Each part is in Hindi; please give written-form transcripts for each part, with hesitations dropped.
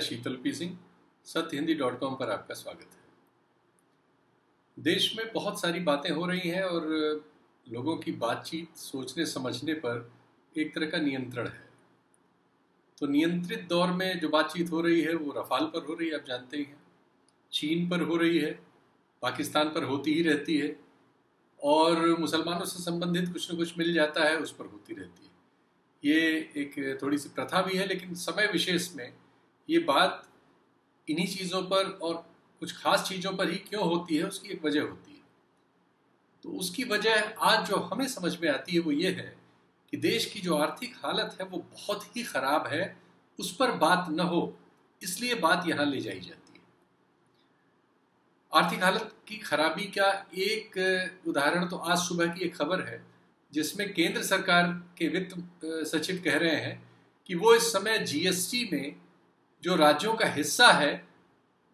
शीतल पी सिंह, सत्यहिंदी.com पर आपका स्वागत है। देश में बहुत सारी बातें हो रही हैं और लोगों की बातचीत सोचने समझने पर एक तरह का नियंत्रण है। तो नियंत्रित दौर में जो बातचीत हो रही है वो रफाल पर हो रही है, आप जानते ही हैं। चीन पर हो रही है, पाकिस्तान पर होती ही रहती है और मुसलमानों से संबंधित कुछ न कुछ मिल जाता है, उस पर होती रहती है। ये एक थोड़ी सी प्रथा भी है, लेकिन समय विशेष में ये बात इन्हीं चीज़ों पर और कुछ खास चीज़ों पर ही क्यों होती है, उसकी एक वजह होती है। तो उसकी वजह आज जो हमें समझ में आती है वो ये है कि देश की जो आर्थिक हालत है वो बहुत ही ख़राब है, उस पर बात न हो, इसलिए बात यहाँ ले जाई जाती है। आर्थिक हालत की खराबी का एक उदाहरण तो आज सुबह की एक खबर है, जिसमें केंद्र सरकार के वित्त सचिव कह रहे हैं कि वो इस समय जीएसटी में जो राज्यों का हिस्सा है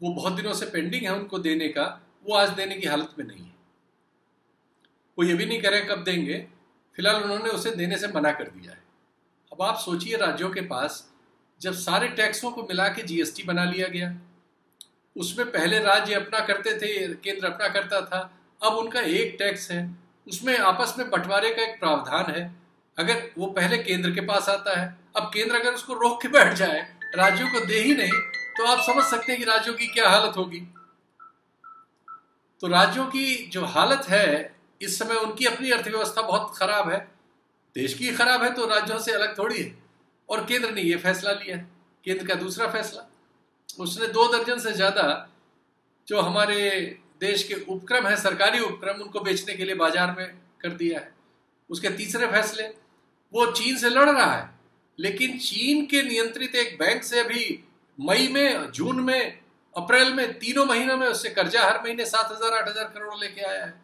वो बहुत दिनों से पेंडिंग है उनको देने का, वो आज देने की हालत में नहीं है। वो ये भी नहीं कह रहे कब देंगे, फिलहाल उन्होंने उसे देने से मना कर दिया है। अब आप सोचिए, राज्यों के पास जब सारे टैक्सों को मिला के जीएसटी बना लिया गया, उसमें पहले राज्य अपना करते थे, केंद्र अपना करता था, अब उनका एक टैक्स है, उसमें आपस में बंटवारे का एक प्रावधान है। अगर वो पहले केंद्र के पास आता है, अब केंद्र अगर उसको रोक के बैठ जाए, राज्यों को दे ही नहीं, तो आप समझ सकते हैं कि राज्यों की क्या हालत होगी। तो राज्यों की जो हालत है इस समय, उनकी अपनी अर्थव्यवस्था बहुत खराब है, देश की खराब है, तो राज्यों से अलग थोड़ी है। और केंद्र ने ये फैसला लिया है, केंद्र का दूसरा फैसला, उसने 2 दर्जन से ज्यादा जो हमारे देश के उपक्रम है, सरकारी उपक्रम, उनको बेचने के लिए बाजार में कर दिया है। उसके तीसरे फैसले, वो चीन से लड़ रहा है, लेकिन चीन के नियंत्रित एक बैंक से अभी मई में, जून में, अप्रैल में, तीनों महीनों में उससे कर्जा हर महीने 7,000-8,000 करोड़ लेके आया है।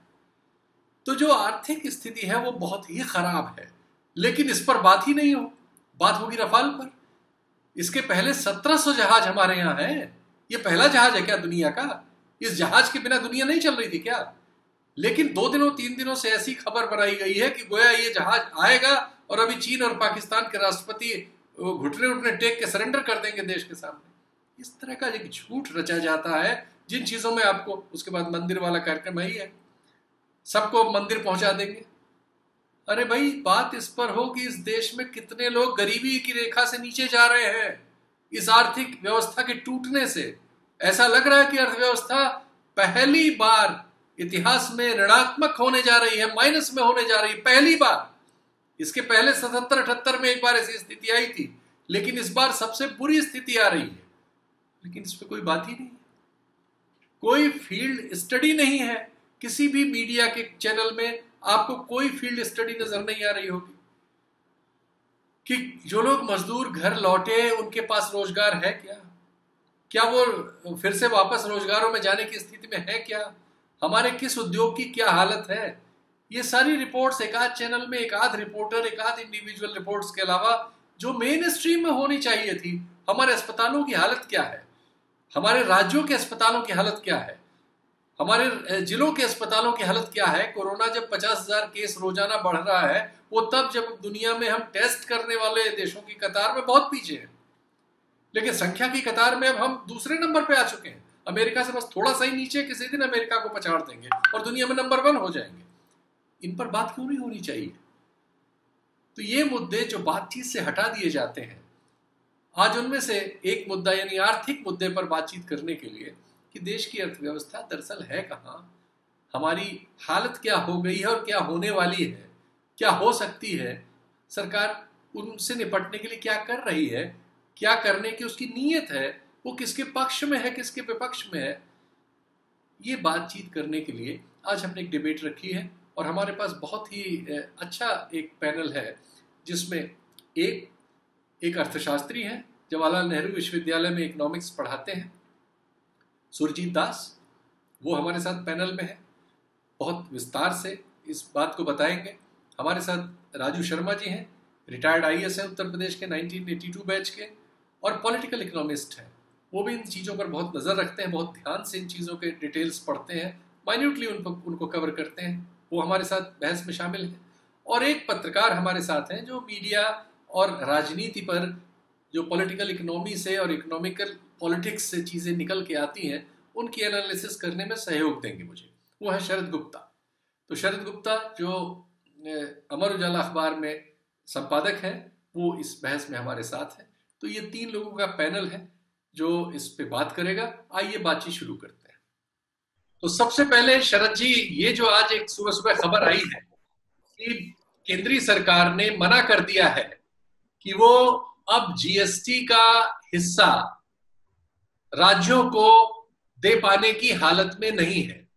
तो जो आर्थिक स्थिति है वो बहुत ही खराब है, लेकिन इस पर बात ही नहीं हो। बात होगी रफाल पर। इसके पहले 1700 जहाज हमारे यहाँ हैं। ये पहला जहाज है क्या दुनिया का? इस जहाज के बिना दुनिया नहीं चल रही थी क्या? लेकिन 2 दिनों 3 दिनों से ऐसी खबर बनाई गई है कि गोया ये जहाज आएगा और अभी चीन और पाकिस्तान के राष्ट्रपति घुटने उठने टेक के सरेंडर कर देंगे देश के सामने। इस तरह का एक झूठ रचा जाता है, जिन चीजों में आपको उसके बाद मंदिर वाला कार्यक्रम ही है, सबको मंदिर पहुंचा देंगे। अरे भाई, बात इस पर हो कि इस देश में कितने लोग गरीबी की रेखा से नीचे जा रहे हैं इस आर्थिक व्यवस्था के टूटने से। ऐसा लग रहा है कि अर्थव्यवस्था पहली बार इतिहास में ऋणात्मक होने जा रही है, माइनस में होने जा रही है, पहली बार। इसके पहले 77-78 में एक बार ऐसी स्थिति आई थी, लेकिन इस बार सबसे बुरी स्थिति आ रही है। लेकिन इस पर कोई बात ही नहीं है, कोई फील्ड स्टडी नहीं है। किसी भी मीडिया के चैनल में आपको कोई फील्ड स्टडी नजर नहीं आ रही होगी कि जो लोग मजदूर घर लौटे उनके पास रोजगार है क्या? क्या वो फिर से वापस रोजगारों में जाने की स्थिति में है क्या? हमारे किस उद्योग की क्या हालत है? ये सारी रिपोर्ट्स एक आध चैनल में, एक आध रिपोर्टर, एक आध इंडिविजुअल रिपोर्ट्स के अलावा जो मेन स्ट्रीम में होनी चाहिए थी, हमारे अस्पतालों की हालत क्या है, हमारे राज्यों के अस्पतालों की हालत क्या है, हमारे जिलों के अस्पतालों की हालत क्या है। कोरोना जब 50,000 केस रोजाना बढ़ रहा है, वो तब जब दुनिया में हम टेस्ट करने वाले देशों की कतार में बहुत पीछे हैं, लेकिन संख्या की कतार में अब हम दूसरे नंबर पे आ चुके हैं। अमेरिका से बस थोड़ा सा ही नीचे, किसी दिन अमेरिका को पछाड़ देंगे और दुनिया में नंबर 1 हो जाएंगे। इन पर बात क्यों नहीं होनी चाहिए? तो ये मुद्दे जो बातचीत से हटा दिए जाते हैं, आज उनमें से एक मुद्दा यानी आर्थिक मुद्दे पर बातचीत करने के लिए कि देश की अर्थव्यवस्था दरअसल है कहाँ, हमारी हालत क्या हो गई है और क्या होने वाली है, क्या हो सकती है, सरकार उनसे निपटने के लिए क्या कर रही है, क्या करने की उसकी नीयत है, वो किसके पक्ष में है, किसके विपक्ष में है। ये बातचीत करने के लिए आज हमने एक डिबेट रखी है और हमारे पास बहुत ही अच्छा एक पैनल है, जिसमें एक अर्थशास्त्री हैं, जवाहरलाल नेहरू विश्वविद्यालय में इकोनॉमिक्स पढ़ाते हैं, सुरजीत दास, वो हमारे साथ पैनल में है, बहुत विस्तार से इस बात को बताएंगे। हमारे साथ राजू शर्मा जी हैं, रिटायर्ड आईएएस हैं उत्तर प्रदेश के, 1982 बैच के, और पॉलिटिकल इकोनॉमिस्ट हैं। वो भी इन चीज़ों पर बहुत नज़र रखते हैं, बहुत ध्यान से इन चीज़ों के डिटेल्स पढ़ते हैं, माइन्यूटली उनको कवर करते हैं। वो हमारे साथ बहस में शामिल हैं। और एक पत्रकार हमारे साथ हैं जो मीडिया और राजनीति पर जो पॉलिटिकल इकोनॉमी से और इकोनॉमिकल पॉलिटिक्स से चीज़ें निकल के आती हैं, उनकी एनालिसिस करने में सहयोग देंगे मुझे। वो है शरद गुप्ता। तो शरद गुप्ता जो अमर उजाला अखबार में संपादक हैं, वो इस बहस में हमारे साथ हैं। तो ये 3 लोगों का पैनल है जो इस पे बात करेगा। आइए बातचीत शुरू करते हैं। तो सबसे पहले शरद जी, ये जो आज एक सुबह सुबह खबर आई है कि केंद्रीय सरकार ने मना कर दिया है कि वो अब जीएसटी का हिस्सा राज्यों को दे पाने की हालत में नहीं है।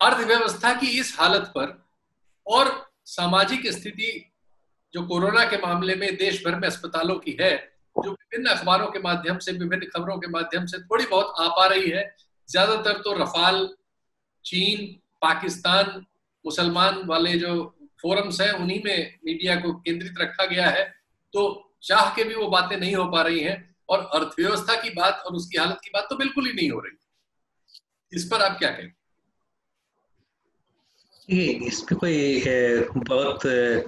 अर्थव्यवस्था की इस हालत पर और सामाजिक स्थिति जो कोरोना के मामले में देश भर में अस्पतालों की है, जो विभिन्न अखबारों के माध्यम से, विभिन्न खबरों के माध्यम से थोड़ी बहुत आ पा रही है, ज्यादातर तो रफाल, चीन, पाकिस्तान, मुसलमान वाले जो फोरम्स हैं उन्हीं में मीडिया को केंद्रित रखा गया है। तो चाह के भी वो बातें नहीं हो पा रही हैं, और अर्थव्यवस्था की बात और उसकी हालत की बात तो बिल्कुल ही नहीं हो रही। इस पर आप क्या कहेंगे? इस पे कोई बहुत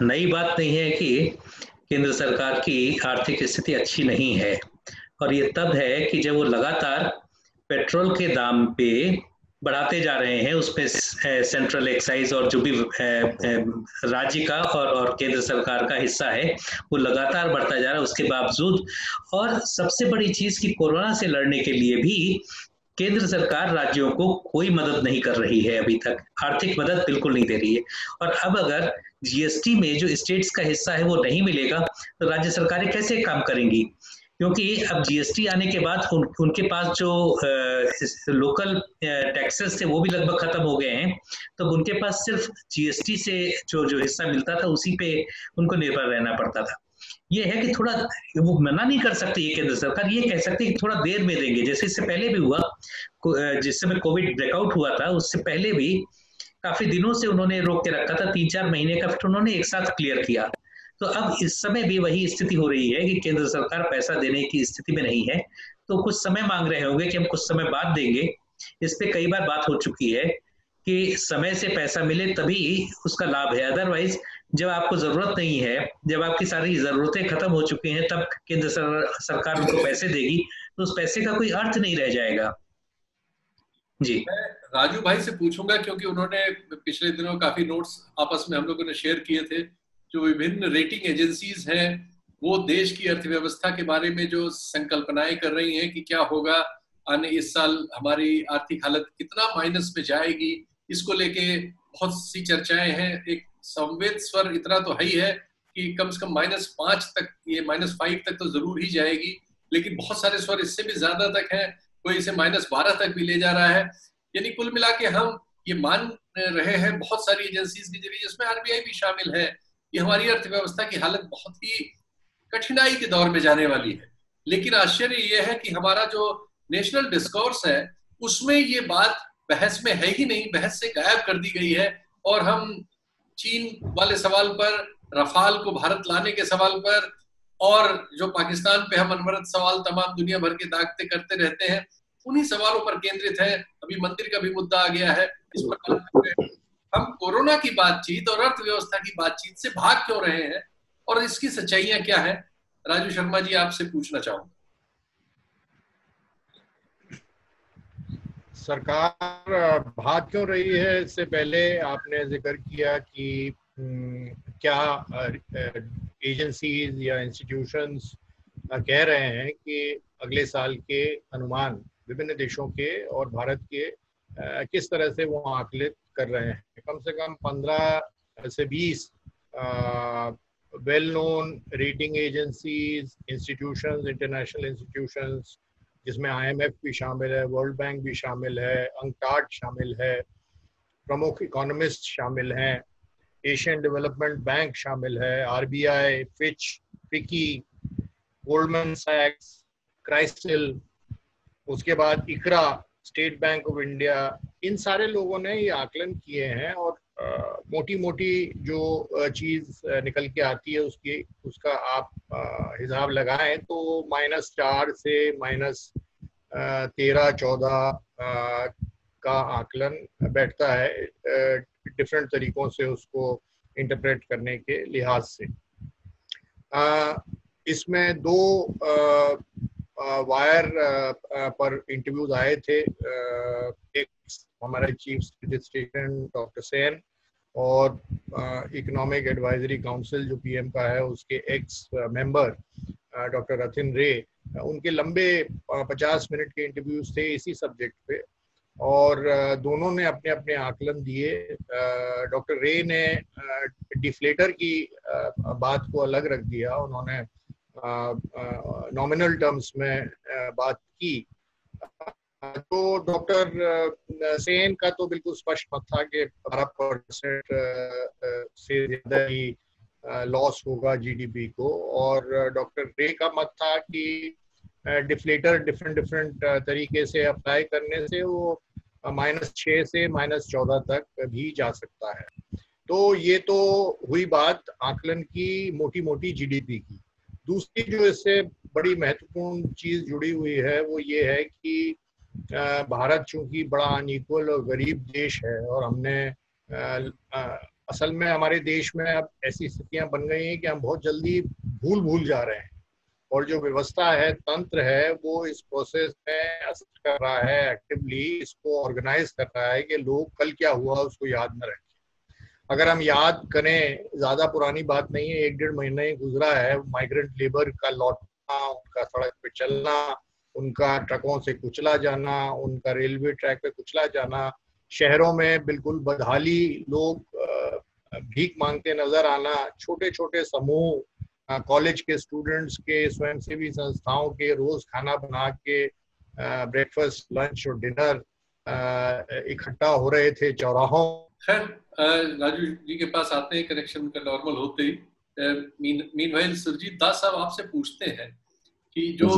नई बात नहीं है कि केंद्र सरकार की आर्थिक स्थिति अच्छी नहीं है, और ये तब है कि जब वो लगातार पेट्रोल के दाम पे बढ़ाते जा रहे हैं, उसपे सेंट्रल एक्साइज और जो भी राज्य का और केंद्र सरकार का हिस्सा है वो लगातार बढ़ता जा रहा है उसके बावजूद। और सबसे बड़ी चीज कि कोरोना से लड़ने के लिए भी केंद्र सरकार राज्यों को कोई मदद नहीं कर रही है, अभी तक आर्थिक मदद बिल्कुल नहीं दे रही है। और अब अगर जीएसटी में जो स्टेट्स का हिस्सा है वो नहीं मिलेगा तो राज्य सरकारें कैसे काम करेंगी, क्योंकि अब जीएसटी आने के बाद उनके पास जो लोकल टैक्सेस थे वो भी लगभग खत्म हो गए हैं। तो उनके पास सिर्फ जीएसटी से जो जो हिस्सा मिलता था उसी पे उनको निर्भर रहना पड़ता था। ये है कि थोड़ा वो मना नहीं कर सकती है केंद्र सरकार, ये कह सकती है कि थोड़ा देर में देंगे, जैसे इससे पहले भी हुआ, जिस समय कोविड ब्रेकआउट हुआ था उससे पहले भी काफी दिनों से उन्होंने रोक के रखा था, 3-4 महीने का, फिर उन्होंने एक साथ क्लियर किया। तो अब इस समय भी वही स्थिति हो रही है कि केंद्र सरकार पैसा देने की स्थिति में नहीं है, तो कुछ समय मांग रहे होंगे कि हम कुछ समय बाद देंगे। इस पे कई बार बात हो चुकी है कि समय से पैसा मिले तभी उसका लाभ है, अदरवाइज जब आपको जरूरत नहीं है, जब आपकी सारी जरूरतें खत्म हो चुकी हैं, तब केंद्र सरकार उनको पैसे देगी तो उस पैसे का कोई अर्थ नहीं रह जाएगा। जी, मैं राजू भाई से पूछूंगा, क्योंकि उन्होंने पिछले दिनों काफी नोट्स आपस में हम लोगों ने शेयर किए थे। जो विभिन्न रेटिंग एजेंसीज हैं वो देश की अर्थव्यवस्था के बारे में जो संकल्पनाएं कर रही हैं कि क्या होगा आने, इस साल हमारी आर्थिक हालत कितना माइनस में जाएगी, इसको लेके बहुत सी चर्चाएं हैं। एक संवेद स्वर इतना तो है ही है कि कम से कम -5 तक, ये -5 तक तो जरूर ही जाएगी, लेकिन बहुत सारे स्वर इससे भी ज्यादा तक है, कोई इसे -12 तक भी ले जा रहा है। यानी कुल मिला के हम ये मान रहे हैं बहुत सारी एजेंसीज के जरिए, जिसमें आरबीआई भी शामिल है, कि हमारी अर्थव्यवस्था की हालत बहुत ही कठिनाई के दौर में जाने वाली है। लेकिन आश्चर्य यह है कि हमारा जो नेशनल डिस्कोर्स है उसमें ये बात बहस में है ही नहीं, बहस से गायब कर दी गई है। और हम चीन वाले सवाल पर, रफाल को भारत लाने के सवाल पर, और जो पाकिस्तान पे हम अनवरत सवाल तमाम दुनिया भर के दागते करते रहते हैं, उन्हीं सवालों पर केंद्रित है। अभी मंदिर का भी मुद्दा आ गया है, इस पर बात कर रहे हैं। हम कोरोना की बातचीत और अर्थव्यवस्था की बातचीत से भाग क्यों रहे हैं, और इसकी सच्चाइयां क्या है? राजू शर्मा जी, आपसे पूछना चाहूंगा। सरकार भाग क्यों रही है, इससे पहले आपने जिक्र किया कि क्या एजेंसीज या इंस्टीट्यूशंस कह रहे हैं कि अगले साल के अनुमान विभिन्न देशों के और भारत के किस तरह से वो आकलित कर रहे हैं। कम से कम 15 से 20 well known rating agencies, institutions, international institutions, जिसमें IMF भी शामिल है, वर्ल्ड बैंक भी शामिल है, अंकटाड शामिल है, प्रमुख इकोनॉमिस्ट शामिल हैं, एशियन डेवलपमेंट बैंक शामिल है, RBI, फिच, फिकी, गोल्डमैन सैक्स, क्राइसिल, उसके बाद इकरा, स्टेट बैंक ऑफ इंडिया, इन सारे लोगों ने ये आकलन किए हैं। और मोटी मोटी जो चीज निकल के आती है उसका आप हिसाब लगाएं तो -4 से -13-14 का आकलन बैठता है, डिफरेंट तरीकों से उसको इंटरप्रेट करने के लिहाज से। इसमें 2 वायर पर इंटरव्यूज आए थे। एक हमारे चीफ स्टेटिस्टिशियन डॉक्टर सेन और इकोनॉमिक एडवाइजरी काउंसिल जो पीएम का है उसके एक्स मेंबर डॉक्टर रथिन रे, उनके लंबे 50 मिनट के इंटरव्यूज थे इसी सब्जेक्ट पे, और दोनों ने अपने अपने आकलन दिए। डॉक्टर रे ने डिफ्लेटर की बात को अलग रख दिया, उन्होंने नॉमिनल टर्म्स में बात की। तो डॉक्टर सेन का तो बिल्कुल स्पष्ट मत था कि 12% से ज्यादा ही लॉस होगा जीडीपी को, और डॉक्टर रे का मत था कि डिफ्लेटर डिफरेंट तरीके से अप्लाई करने से वो -6 से -14 तक भी जा सकता है। तो ये तो हुई बात आकलन की मोटी मोटी जीडीपी की। दूसरी जो इससे बड़ी महत्वपूर्ण चीज जुड़ी हुई है वो ये है कि भारत चूंकि बड़ा अनइक्वल और गरीब देश है, और हमने असल में हमारे देश में अब ऐसी स्थितियां बन गई हैं कि हम बहुत जल्दी भूल जा रहे हैं, और जो व्यवस्था है, तंत्र है, वो इस प्रोसेस में असिस्ट कर रहा है, एक्टिवली इसको ऑर्गेनाइज कर रहा है कि लोग कल क्या हुआ उसको याद न रखें। अगर हम याद करें, ज्यादा पुरानी बात नहीं है, 1-1.5 महीना ही गुजरा है, माइग्रेंट लेबर का लौटना, उनका सड़क पे चलना, उनका ट्रकों से कुचला जाना, उनका रेलवे ट्रैक पे कुचला जाना, शहरों में बिल्कुल बदहाली, लोग भीख मांगते नजर आना, छोटे छोटे समूह कॉलेज के स्टूडेंट्स के, स्वयंसेवी संस्थाओं के रोज खाना बना के ब्रेकफास्ट, लंच और डिनर इकट्ठा हो रहे थे चौराहों। खैर, राजू जी के पास आते हैं कनेक्शन का नॉर्मल होते ही। मीनवाइल सुरजीत दास साहब आपसे पूछते हैं कि जो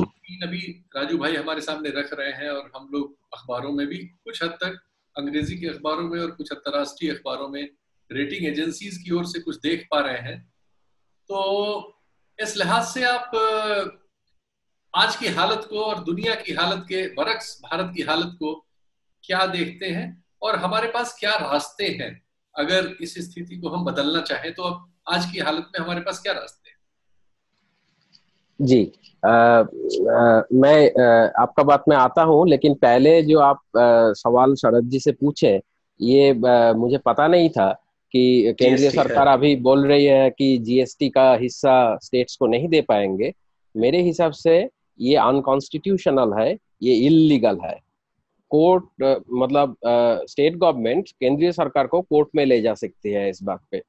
अभी राजू भाई हमारे सामने रख रहे हैं, और हम लोग अखबारों में भी कुछ हद तक, अंग्रेजी के अखबारों में और कुछ अंतर्राष्ट्रीय अखबारों में रेटिंग एजेंसीज की ओर से कुछ देख पा रहे हैं, तो इस लिहाज से आप आज की हालत को और दुनिया की हालत के बरक्स भारत की हालत को क्या देखते हैं, और हमारे पास क्या रास्ते हैं? अगर इस स्थिति को हम बदलना चाहें तो अब आज की हालत में हमारे पास क्या रास्ते हैं? जी, मैं आपका बात में आता हूं, लेकिन पहले जो आप सवाल शरद जी से पूछे, ये मुझे पता नहीं था कि केंद्रीय सरकार अभी बोल रही है कि जीएसटी का हिस्सा स्टेट्स को नहीं दे पाएंगे। मेरे हिसाब से ये अनकॉन्स्टिट्यूशनल है, ये इल्लीगल है। कोर्ट मतलब स्टेट गवर्नमेंट केंद्रीय सरकार को कोर्ट में ले जा सकती है इस बात पे,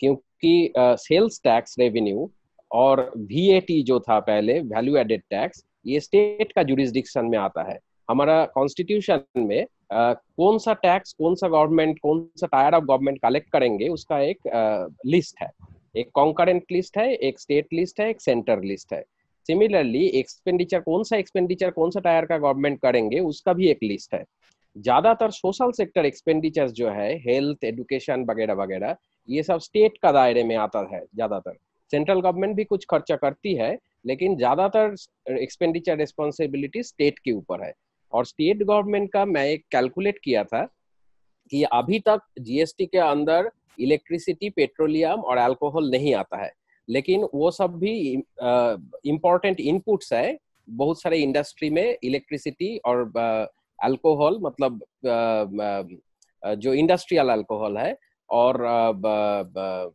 क्योंकि सेल्स टैक्स रेवेन्यू और वीएटी जो था पहले, वैल्यू एडेड टैक्स, ये स्टेट का जुरिस्डिक्शन में आता है। हमारा कॉन्स्टिट्यूशन में कौन सा टैक्स, कौन सा गवर्नमेंट, कौन सा टायर ऑफ गवर्नमेंट कलेक्ट करेंगे उसका एक लिस्ट है, एक कॉन्करेंट लिस्ट है, एक स्टेट लिस्ट है, एक सेंटर लिस्ट है। सिमिलरली एक्सपेंडिचर, कौन सा टायर का गवर्नमेंट करेंगे उसका भी एक लिस्ट है। ज्यादातर सोशल सेक्टर एक्सपेंडिचर्स जो है, हेल्थ, एजुकेशन वगैरह वगैरह, ये सब स्टेट का दायरे में आता है। ज्यादातर सेंट्रल गवर्नमेंट भी कुछ खर्चा करती है, लेकिन ज्यादातर एक्सपेंडिचर रिस्पॉन्सिबिलिटी स्टेट के ऊपर है। और स्टेट गवर्नमेंट का मैं एक कैलकुलेट किया था कि अभी तक जीएसटी के अंदर इलेक्ट्रिसिटी, पेट्रोलियम और अल्कोहल नहीं आता है, लेकिन वो सब भी इम्पोर्टेंट इनपुट्स है बहुत सारे इंडस्ट्री में। इलेक्ट्रिसिटी और अल्कोहल, मतलब जो इंडस्ट्रियल अल्कोहल है, और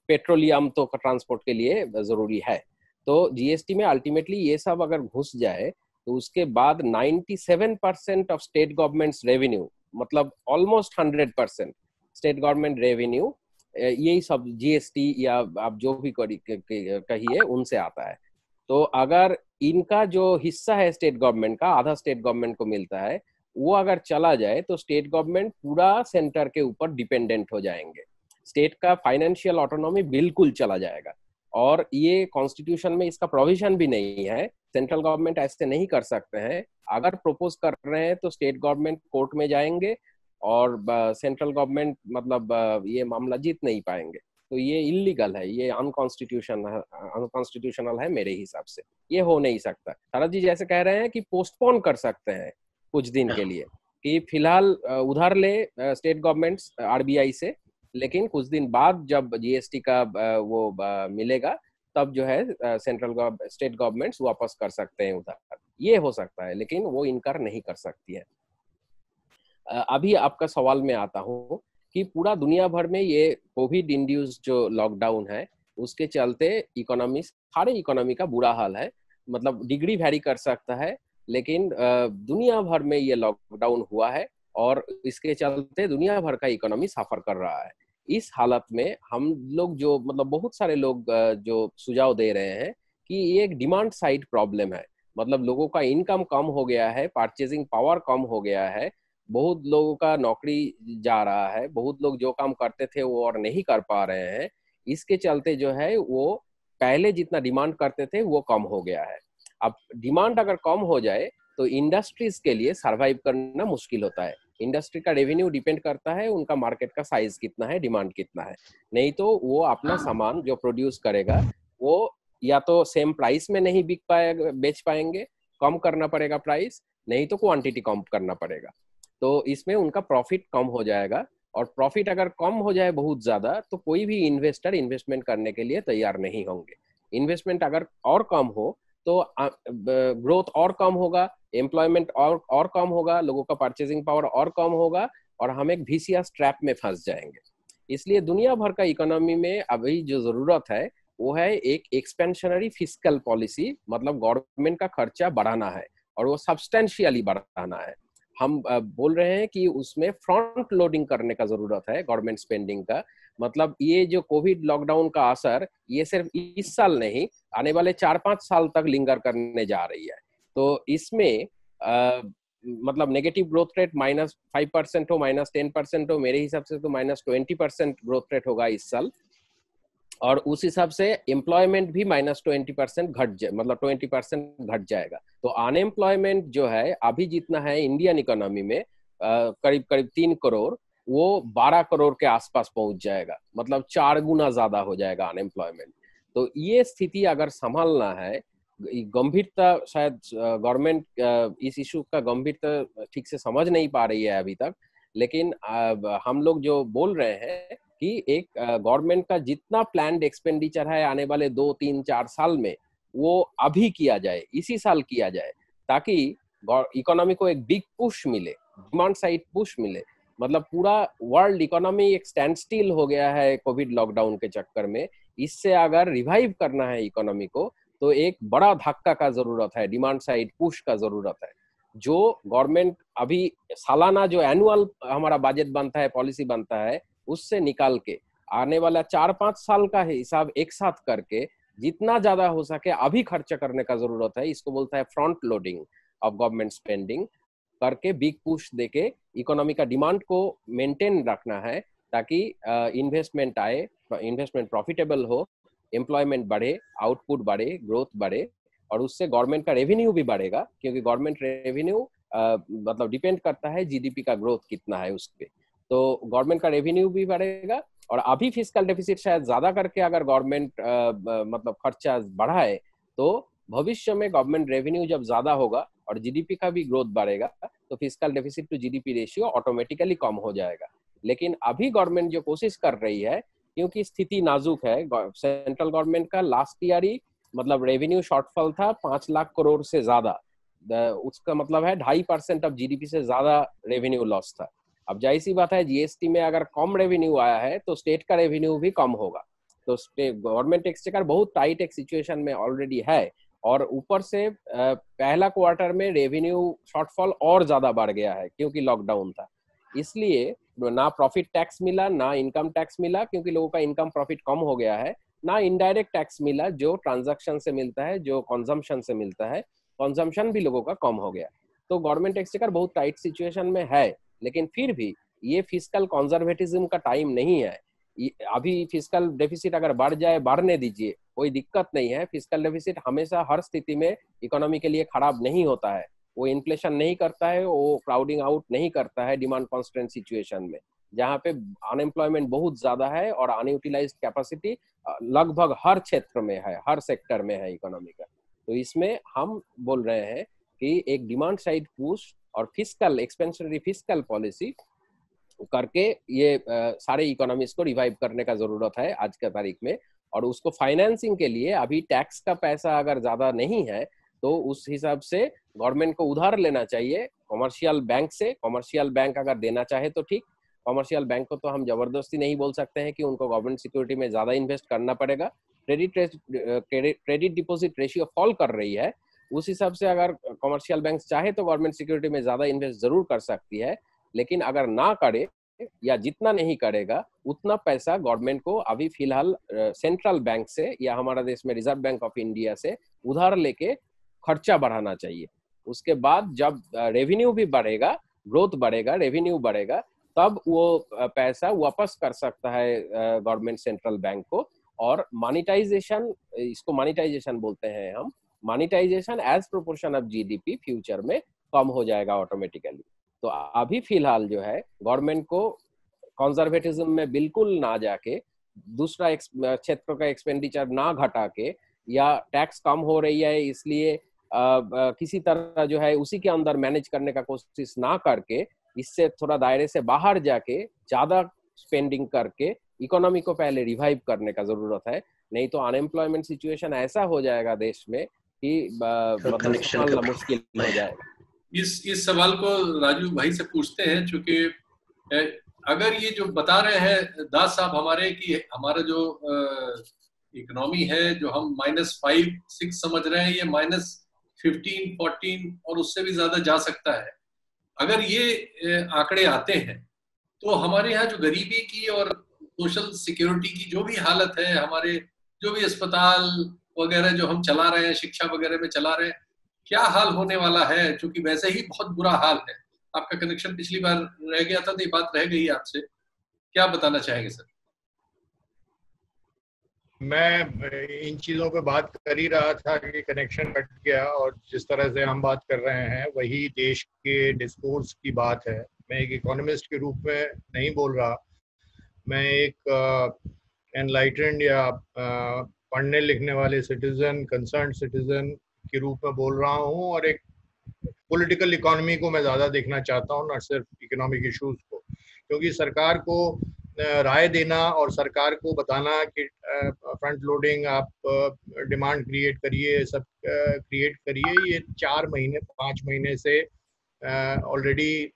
पेट्रोलियम तो ट्रांसपोर्ट के लिए जरूरी है। तो जीएसटी में अल्टीमेटली ये सब अगर घुस जाए तो उसके बाद 97% ऑफ स्टेट गवर्नमेंट्स रेवेन्यू, मतलब ऑलमोस्ट 100% स्टेट गवर्नमेंट रेवेन्यू, यही सब जीएसटी या आप जो भी कहिए उनसे आता है। तो अगर इनका जो हिस्सा है स्टेट गवर्नमेंट का, आधा स्टेट गवर्नमेंट को मिलता है, वो अगर चला जाए तो स्टेट गवर्नमेंट पूरा सेंटर के ऊपर डिपेंडेंट हो जाएंगे। स्टेट का फाइनेंशियल ऑटोनॉमी बिल्कुल चला जाएगा, और ये कॉन्स्टिट्यूशन में इसका प्रोविजन भी नहीं है। सेंट्रल गवर्नमेंट ऐसे नहीं कर सकते हैं। अगर प्रपोज कर रहे हैं तो स्टेट गवर्नमेंट कोर्ट में जाएंगे, और सेंट्रल गवर्नमेंट मतलब ये मामला जीत नहीं पाएंगे। तो ये इलीगल है, ये अनकॉन्स्टिट्यूशनल है मेरे हिसाब से। ये हो नहीं सकता। शरद जी जैसे कह रहे हैं कि पोस्टपोन कर सकते हैं कुछ दिन के लिए, कि फिलहाल उधार ले स्टेट गवर्नमेंट्स आरबीआई से, लेकिन कुछ दिन बाद जब जीएसटी का वो मिलेगा तब जो है स्टेट गवर्नमेंट्स वापस कर सकते हैं उधार, ये हो सकता है, लेकिन वो इनकार नहीं कर सकती है। अभी आपका सवाल में आता हूँ कि पूरा दुनिया भर में ये कोविड इंड्यूस जो लॉकडाउन है उसके चलते इकोनॉमी, सारे इकोनॉमी का बुरा हाल है। मतलब डिग्री वैरी कर सकता है, लेकिन दुनिया भर में ये लॉकडाउन हुआ है और इसके चलते दुनिया भर का इकोनॉमी सफर कर रहा है। इस हालत में हम लोग जो मतलब बहुत सारे लोग जो सुझाव दे रहे हैं कि ये एक डिमांड साइड प्रॉब्लम है। मतलब लोगों का इनकम कम हो गया है, परचेजिंग पावर कम हो गया है, बहुत लोगों का नौकरी जा रहा है, बहुत लोग जो काम करते थे वो और नहीं कर पा रहे हैं। इसके चलते जो है वो पहले जितना डिमांड करते थे वो कम हो गया है। अब डिमांड अगर कम हो जाए तो इंडस्ट्रीज के लिए सरवाइव करना मुश्किल होता है। इंडस्ट्री का रेवेन्यू डिपेंड करता है उनका मार्केट का साइज कितना है, डिमांड कितना है। नहीं तो वो अपना सामान जो प्रोड्यूस करेगा वो या तो सेम प्राइस में नहीं बिक पाएगा, बेच पाएंगे, कम करना पड़ेगा प्राइस, नहीं तो क्वांटिटी कम करना पड़ेगा। तो इसमें उनका प्रॉफिट कम हो जाएगा, और प्रॉफिट अगर कम हो जाए बहुत ज्यादा तो कोई भी इन्वेस्टर इन्वेस्टमेंट करने के लिए तैयार नहीं होंगे। इन्वेस्टमेंट अगर और कम हो तो ग्रोथ और कम होगा, एम्प्लॉयमेंट और कम होगा, लोगों का परचेजिंग पावर और कम होगा, और हम एक वीसीएस ट्रैप में फंस जाएंगे। इसलिए दुनिया भर का इकोनॉमी में अभी जो जरूरत है वो है एक एक्सपेंशनरी फिस्कल पॉलिसी, मतलब गवर्नमेंट का खर्चा बढ़ाना है और वो सब्सटेंशियली बढ़ाना है। हम बोल रहे हैं कि उसमें फ्रंट लोडिंग करने का जरूरत है गवर्नमेंट स्पेंडिंग का। मतलब ये जो कोविड लॉकडाउन का असर ये सिर्फ इस साल नहीं, आने वाले 4-5 साल तक लिंगर करने जा रही है। तो इसमें मतलब नेगेटिव ग्रोथ रेट -5% हो, -10% हो, मेरे हिसाब से तो -20% ग्रोथ रेट होगा इस साल, और उस हिसाब से एम्प्लॉयमेंट भी -20% घट जाए, मतलब 20% घट जाएगा। तो अनएम्प्लॉयमेंट जो है अभी जितना है इंडियन इकोनॉमी में करीब करीब 3 करोड़, वो 12 करोड़ के आसपास पहुंच जाएगा, मतलब 4 गुना ज्यादा हो जाएगा अनएम्प्लॉयमेंट। तो ये स्थिति अगर संभालना है, गंभीरता शायद गवर्नमेंट इस इशू का गंभीरता ठीक से समझ नहीं पा रही है अभी तक, लेकिन हम लोग जो बोल रहे हैं कि एक गवर्नमेंट का जितना प्लान्ड एक्सपेंडिचर है आने वाले 2-3-4 साल में वो अभी किया जाए, इसी साल किया जाए, ताकि इकोनॉमी को एक बिग पुश मिले, डिमांड साइड पुश मिले। मतलब पूरा वर्ल्ड इकोनॉमी एक स्टैंड स्टिल हो गया है कोविड लॉकडाउन के चक्कर में। इससे अगर रिवाइव करना है इकोनॉमी को तो एक बड़ा धक्का का जरूरत है, डिमांड साइड पुश का जरूरत है, जो गवर्नमेंट अभी सालाना जो एनुअल हमारा बजट बनता है, पॉलिसी बनता है, उससे निकाल के आने वाला 4-5 साल का हिसाब एक साथ करके जितना ज्यादा हो सके अभी खर्चा करने का जरूरत है। इसको बोलता है front loading of government spending, करके बिग पुश देके इकोनॉमी का डिमांड को मेंटेन रखना है, ताकि इन्वेस्टमेंट आए, इन्वेस्टमेंट प्रॉफिटेबल हो, एम्प्लॉयमेंट बढ़े, आउटपुट बढ़े, ग्रोथ बढ़े, और उससे गवर्नमेंट का रेवेन्यू भी बढ़ेगा, क्योंकि गवर्नमेंट रेवेन्यू मतलब डिपेंड करता है जीडीपी का ग्रोथ कितना है उस पे। तो गवर्नमेंट का रेवेन्यू भी बढ़ेगा, और अभी फिस्कल डेफिसिट शायद ज्यादा करके अगर गवर्नमेंट मतलब खर्चा बढ़ाए तो भविष्य में गवर्नमेंट रेवेन्यू जब ज्यादा होगा और जीडीपी का भी ग्रोथ बढ़ेगा तो fiscal deficit to GDP ratio automatically कम हो जाएगा। लेकिन अभी गवर्नमेंट जो कोशिश कर रही है, क्योंकि स्थिति नाजुक है, सेंट्रल गवर्नमेंट का लास्ट ईयर ही मतलब रेवेन्यू शॉर्टफॉल था 5 लाख करोड़ से ज्यादा, उसका मतलब है 2.5% ऑफ जीडीपी से ज्यादा रेवेन्यू लॉस था। अब जाहिर सी बात है जीएसटी में अगर कम रेवेन्यू आया है तो स्टेट का रेवेन्यू भी कम होगा। तो गवर्नमेंट एक्सचेकर बहुत टाइट एक सिचुएशन में ऑलरेडी है, और ऊपर से पहला क्वार्टर में रेवेन्यू शॉर्टफॉल और ज्यादा बढ़ गया है क्योंकि लॉकडाउन था। इसलिए ना प्रॉफिट टैक्स मिला, ना इनकम टैक्स मिला, क्योंकि लोगों का इनकम प्रॉफिट कम हो गया है, ना इनडायरेक्ट टैक्स मिला जो ट्रांजैक्शन से मिलता है, जो कंजम्पशन से मिलता है, कंजम्पशन भी लोगों का कम हो गया। तो गवर्नमेंट एक्सचेकर बहुत टाइट सिचुएशन में है, लेकिन फिर भी ये फिस्कल कंजर्वेटिज्म का टाइम नहीं है। अभी फिस्कल डेफिसिट अगर बढ़ जाए बढ़ने दीजिए, कोई दिक्कत नहीं है। फिस्कल डेफिसिट हमेशा हर स्थिति में इकोनॉमी के लिए खराब नहीं होता है, वो इन्फ्लेशन नहीं करता है, वो क्राउडिंग आउट नहीं करता है डिमांड कॉन्स्टेंट सिचुएशन में, जहाँ पे अनएम्प्लॉयमेंट बहुत ज्यादा है और अनयूटिलाइज्ड कैपेसिटी लगभग हर क्षेत्र में है, हर सेक्टर में है इकोनॉमी का। तो इसमें हम बोल रहे हैं कि एक डिमांड साइड पुश और फिस्कल एक्सपेंशनरी फिस्कल पॉलिसी करके ये सारे इकोनॉमीज को रिवाइव करने का जरूरत है आज के तारीख में। और उसको फाइनेंसिंग के लिए अभी टैक्स का पैसा अगर ज्यादा नहीं है तो उस हिसाब से गवर्नमेंट को उधार लेना चाहिए कमर्शियल बैंक से। कमर्शियल बैंक अगर देना चाहे तो ठीक, कमर्शियल बैंक को तो हम जबरदस्ती नहीं बोल सकते हैं कि उनको गवर्नमेंट सिक्योरिटी में ज्यादा इन्वेस्ट करना पड़ेगा। क्रेडिट डिपॉजिट रेशियो फॉल कर रही है, उस हिसाब से अगर कमर्शियल बैंक चाहे तो गवर्नमेंट सिक्योरिटी में ज्यादा इन्वेस्ट जरूर कर सकती है, लेकिन अगर ना करे या जितना नहीं करेगा उतना पैसा गवर्नमेंट को अभी फिलहाल सेंट्रल बैंक से या हमारा देश में रिजर्व बैंक ऑफ इंडिया से उधार लेके खर्चा बढ़ाना चाहिए। उसके बाद जब रेवेन्यू भी बढ़ेगा, ग्रोथ बढ़ेगा, रेवेन्यू बढ़ेगा, तब वो पैसा वापस कर सकता है गवर्नमेंट सेंट्रल बैंक को। और मॉनिटाइजेशन, इसको मॉनिटाइजेशन बोलते हैं हम, monetisation as proportion of GDP future में कम हो जाएगा ऑटोमेटिकली। तो अभी फिलहाल जो है गवर्नमेंट को कंजर्वेटिज्म में बिल्कुल ना जाके, दूसरा क्षेत्र का एक्सपेंडिचर ना घटा के, या टैक्स कम हो रही है इसलिए किसी तरह जो है उसी के अंदर मैनेज करने का कोशिश ना करके, इससे थोड़ा दायरे से बाहर जाके ज्यादा स्पेंडिंग करके इकोनॉमी को पहले रिवाइव करने का जरूरत है। नहीं तो अनएम्प्लॉयमेंट सिचुएशन ऐसा हो जाएगा देश में कि मतलब संभालना मुश्किल हो जाएगा। इस सवाल को राजू भाई से पूछते हैं, चूंकि अगर ये जो बता रहे हैं दास साहब हमारे कि हमारा जो इकोनॉमी है जो हम -5-6 समझ रहे हैं, ये -15-14 और उससे भी ज्यादा जा सकता है। अगर ये आंकड़े आते हैं तो हमारे यहाँ जो गरीबी की और सोशल सिक्योरिटी की जो भी हालत है, हमारे जो भी अस्पताल वगैरह जो हम चला रहे हैं, शिक्षा वगैरह में चला रहे हैं, क्या हाल होने वाला है, क्योंकि वैसे ही बहुत बुरा हाल है। आपका कनेक्शन पिछली बार रह गया था तो ये बात रह गई आपसे, क्या बताना चाहेंगे सर? मैं इन चीज़ों पे बात कर ही रहा था कि कनेक्शन कट गया, और जिस तरह से हम बात कर रहे हैं वही देश के डिस्कोर्स की बात है। मैं एक इकोनॉमिस्ट के रूप में नहीं बोल रहा, मैं एक एनलाइटेंड या पढ़ने लिखने वाले सिटीजन, कंसर्न सिटीजन के रूप में बोल रहा हूँ, और एक पॉलिटिकल इकोनॉमी को मैं ज़्यादा देखना चाहता हूँ, न सिर्फ इकोनॉमिक इश्यूज को। क्योंकि सरकार को राय देना और सरकार को बताना कि फ्रंट लोडिंग, आप डिमांड क्रिएट करिए, सब क्रिएट करिए, ये 4 महीने 5 महीने से ऑलरेडी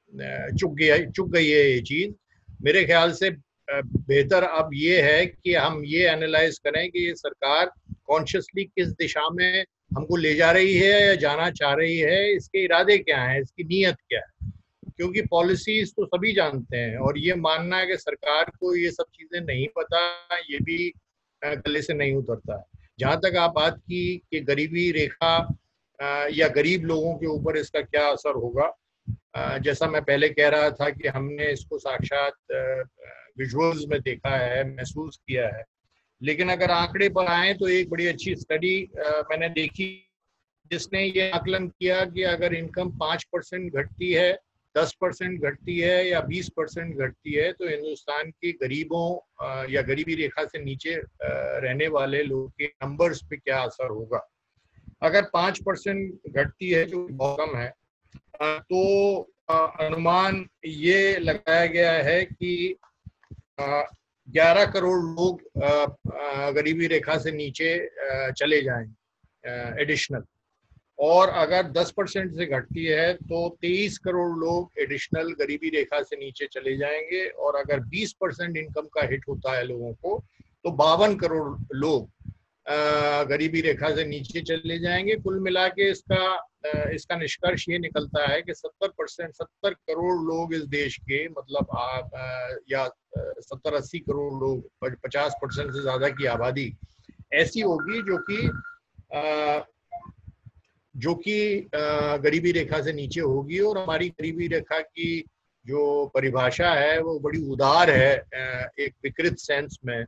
चुक गई है ये चीज़। मेरे ख्याल से बेहतर अब ये है कि हम ये एनालाइज करें कि ये सरकार कॉन्शियसली किस दिशा में हमको ले जा रही है या जाना चाह रही है, इसके इरादे क्या हैं, इसकी नीयत क्या है। क्योंकि पॉलिसीज तो सभी जानते हैं, और ये मानना है कि सरकार को ये सब चीजें नहीं पता, ये भी गले से नहीं उतरता है। जहाँ तक आप बात की कि गरीबी रेखा या गरीब लोगों के ऊपर इसका क्या असर होगा, जैसा मैं पहले कह रहा था कि हमने इसको साक्षात विजुअल्स में देखा है, महसूस किया है। लेकिन अगर आंकड़े पर आए तो एक बड़ी अच्छी स्टडी मैंने देखी जिसने ये आकलन किया कि अगर इनकम 5% घटती है, 10% घटती है या 20% घटती है, तो हिंदुस्तान के गरीबों या गरीबी रेखा से नीचे रहने वाले लोगों के नंबर्स पे क्या असर होगा। अगर 5% घटती है, जो बहुत कम है, तो अनुमान ये लगाया गया है कि 11 करोड़ लोग गरीबी रेखा से नीचे चले जाएं एडिशनल। और अगर 10% से घटती है तो 23 करोड़ लोग एडिशनल गरीबी रेखा से नीचे चले जाएंगे। और अगर 20% इनकम का हिट होता है लोगों को, तो 52 करोड़ लोग गरीबी रेखा से नीचे चले जाएंगे। कुल मिला के इसका निष्कर्ष ये निकलता है कि 70 करोड़ लोग इस देश के, मतलब या 70-80 करोड़ लोग, 50% से ज्यादा की आबादी ऐसी होगी जो कि गरीबी रेखा से नीचे होगी। और हमारी गरीबी रेखा की जो परिभाषा है वो बड़ी उदार है, एक विकृत सेंस में।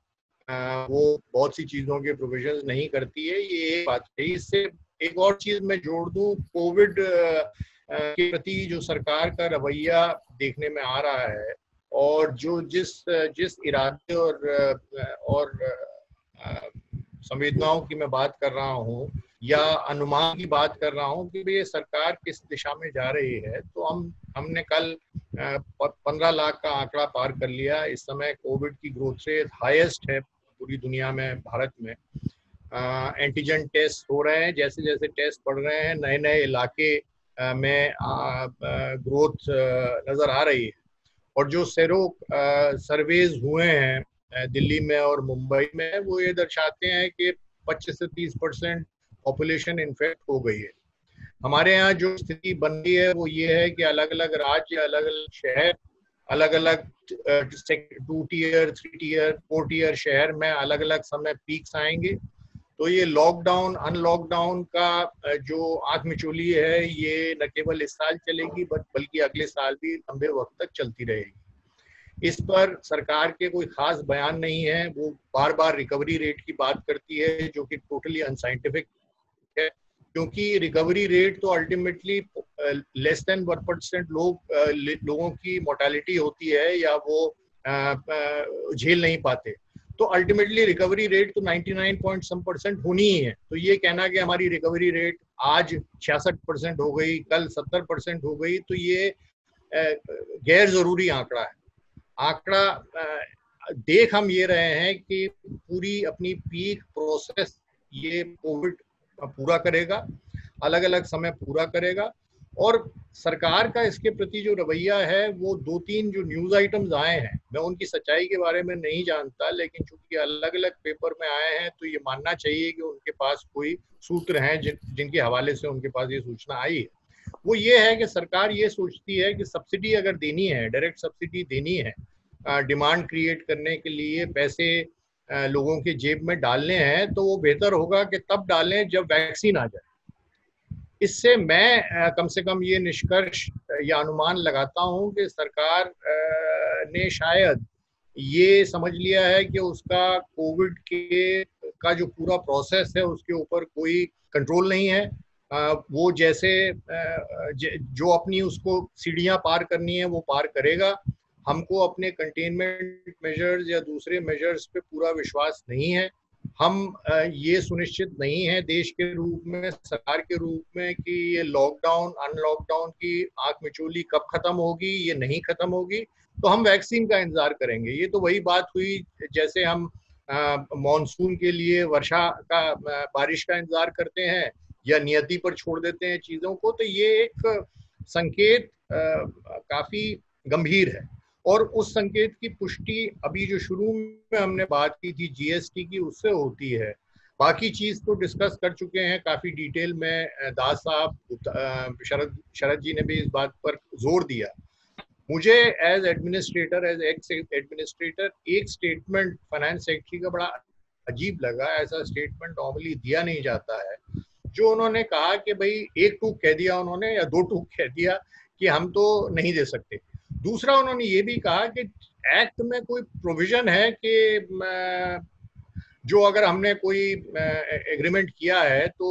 वो बहुत सी चीजों के प्रोविजन नहीं करती है, ये एक बात है। इससे एक और चीज मैं जोड़ दूं, कोविड के प्रति जो सरकार का रवैया देखने में आ रहा है, और जो जिस इरादे और संवेदनाओं की मैं बात कर रहा हूँ या अनुमान की बात कर रहा हूँ कि ये सरकार किस दिशा में जा रही है, तो हमने कल 15 लाख का आंकड़ा पार कर लिया। इस समय कोविड की ग्रोथ रेट हाईएस्ट है पूरी दुनिया में, भारत में एंटीजन टेस्ट हो रहे हैं। जैसे जैसे टेस्ट बढ़ रहे हैं, नए नए इलाके में ग्रोथ नज़र आ रही है। और जो सेरो सर्वेज हुए हैं दिल्ली में और मुंबई में, वो ये दर्शाते हैं कि 25 से 30% पॉपुलेशन इन्फेक्ट हो गई है। हमारे यहाँ जो स्थिति बन रही है वो ये है कि अलग अलग राज्य, अलग अलग शहर, अलग अलग 2 टियर, 3 टियर, 4 टियर शहर में अलग अलग समय पीक्स आएंगे। तो ये लॉकडाउन अनलॉकडाउन का जो आंख मिचौली है, ये न केवल इस साल चलेगी बल्कि अगले साल भी लंबे वक्त तक चलती रहेगी। इस पर सरकार के कोई खास बयान नहीं है। वो बार बार रिकवरी रेट की बात करती है, जो कि टोटली अनसाइंटिफिक है, क्योंकि रिकवरी रेट तो अल्टीमेटली लेस देन 1% लोगों की मोर्टेलिटी होती है या वो झेल नहीं पाते। तो अल्टीमेटली रिकवरी रेट तो 99% होनी ही है। तो ये कहना कि हमारी रिकवरी रेट आज 66% हो गई, कल 70% हो गई, तो ये गैर जरूरी आंकड़ा है। आंकड़ा देख हम ये रहे हैं कि पूरी अपनी पीक प्रोसेस ये कोविड पूरा करेगा, अलग अलग समय पूरा करेगा। और सरकार का इसके प्रति जो रवैया है, वो 2-3 जो न्यूज आइटम्स आए हैं, मैं उनकी सच्चाई के बारे में नहीं जानता, लेकिन चूंकि अलग अलग पेपर में आए हैं तो ये मानना चाहिए कि उनके पास कोई सूत्र हैं जिनके हवाले से उनके पास ये सूचना आई है। वो ये है कि सरकार ये सोचती है कि सब्सिडी अगर देनी है, डायरेक्ट सब्सिडी देनी है, डिमांड क्रिएट करने के लिए पैसे लोगों के जेब में डालने हैं, तो वो बेहतर होगा कि तब डालें जब वैक्सीन आ जाए। इससे मैं कम से कम ये निष्कर्ष या अनुमान लगाता हूं कि सरकार ने शायद ये समझ लिया है कि उसका कोविड का जो पूरा प्रोसेस है उसके ऊपर कोई कंट्रोल नहीं है। वो जैसे जो अपनी उसको सीढ़ियां पार करनी है वो पार करेगा। हमको अपने कंटेनमेंट मेजर्स या दूसरे मेजर्स पे पूरा विश्वास नहीं है। हम ये सुनिश्चित नहीं है देश के रूप में, सरकार के रूप में, कि ये लॉकडाउन अनलॉकडाउन की आंख मिचौली कब खत्म होगी। ये नहीं खत्म होगी तो हम वैक्सीन का इंतजार करेंगे। ये तो वही बात हुई जैसे हम मॉनसून के लिए बारिश का इंतजार करते हैं या नियति पर छोड़ देते हैं चीजों को। तो ये एक संकेत काफी गंभीर है और उस संकेत की पुष्टि अभी जो शुरू में हमने बात की थी जीएसटी की, उससे होती है। बाकी चीज तो डिस्कस कर चुके हैं काफी डिटेल में दास साहब, शरद जी ने भी इस बात पर जोर दिया। मुझे as administrator, as ex administrator, एक स्टेटमेंट फाइनेंस सेक्रेटरी का बड़ा अजीब लगा। ऐसा स्टेटमेंट नॉर्मली दिया नहीं जाता है। जो उन्होंने कहा कि भाई एक टूक कह दिया उन्होंने या 2 टूक कह दिया कि हम तो नहीं दे सकते। दूसरा उन्होंने ये भी कहा कि एक्ट में कोई प्रोविजन है कि जो अगर हमने कोई एग्रीमेंट किया है तो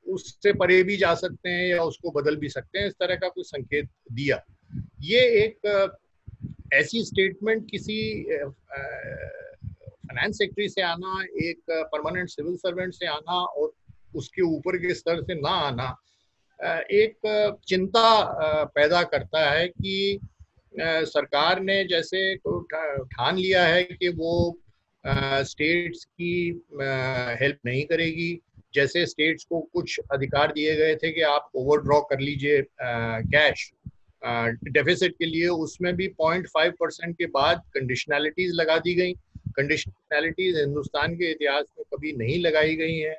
उससे परे भी जा सकते हैं या उसको बदल भी सकते हैं, इस तरह का कोई संकेत दिया। ये एक ऐसी स्टेटमेंट किसी फाइनेंस सेक्रेटरी से आना, एक परमानेंट सिविल सर्वेंट से आना और उसके ऊपर के स्तर से ना आना, एक चिंता पैदा करता है कि सरकार ने जैसे ठान लिया है कि वो स्टेट्स की हेल्प नहीं करेगी। जैसे स्टेट्स को कुछ अधिकार दिए गए थे कि आप ओवरड्रॉ कर लीजिए कैश डेफिसिट के लिए, उसमें भी 0.5% के बाद कंडीशनैलिटीज लगा दी गई। कंडीशनैलिटीज हिंदुस्तान के इतिहास में कभी नहीं लगाई गई हैं।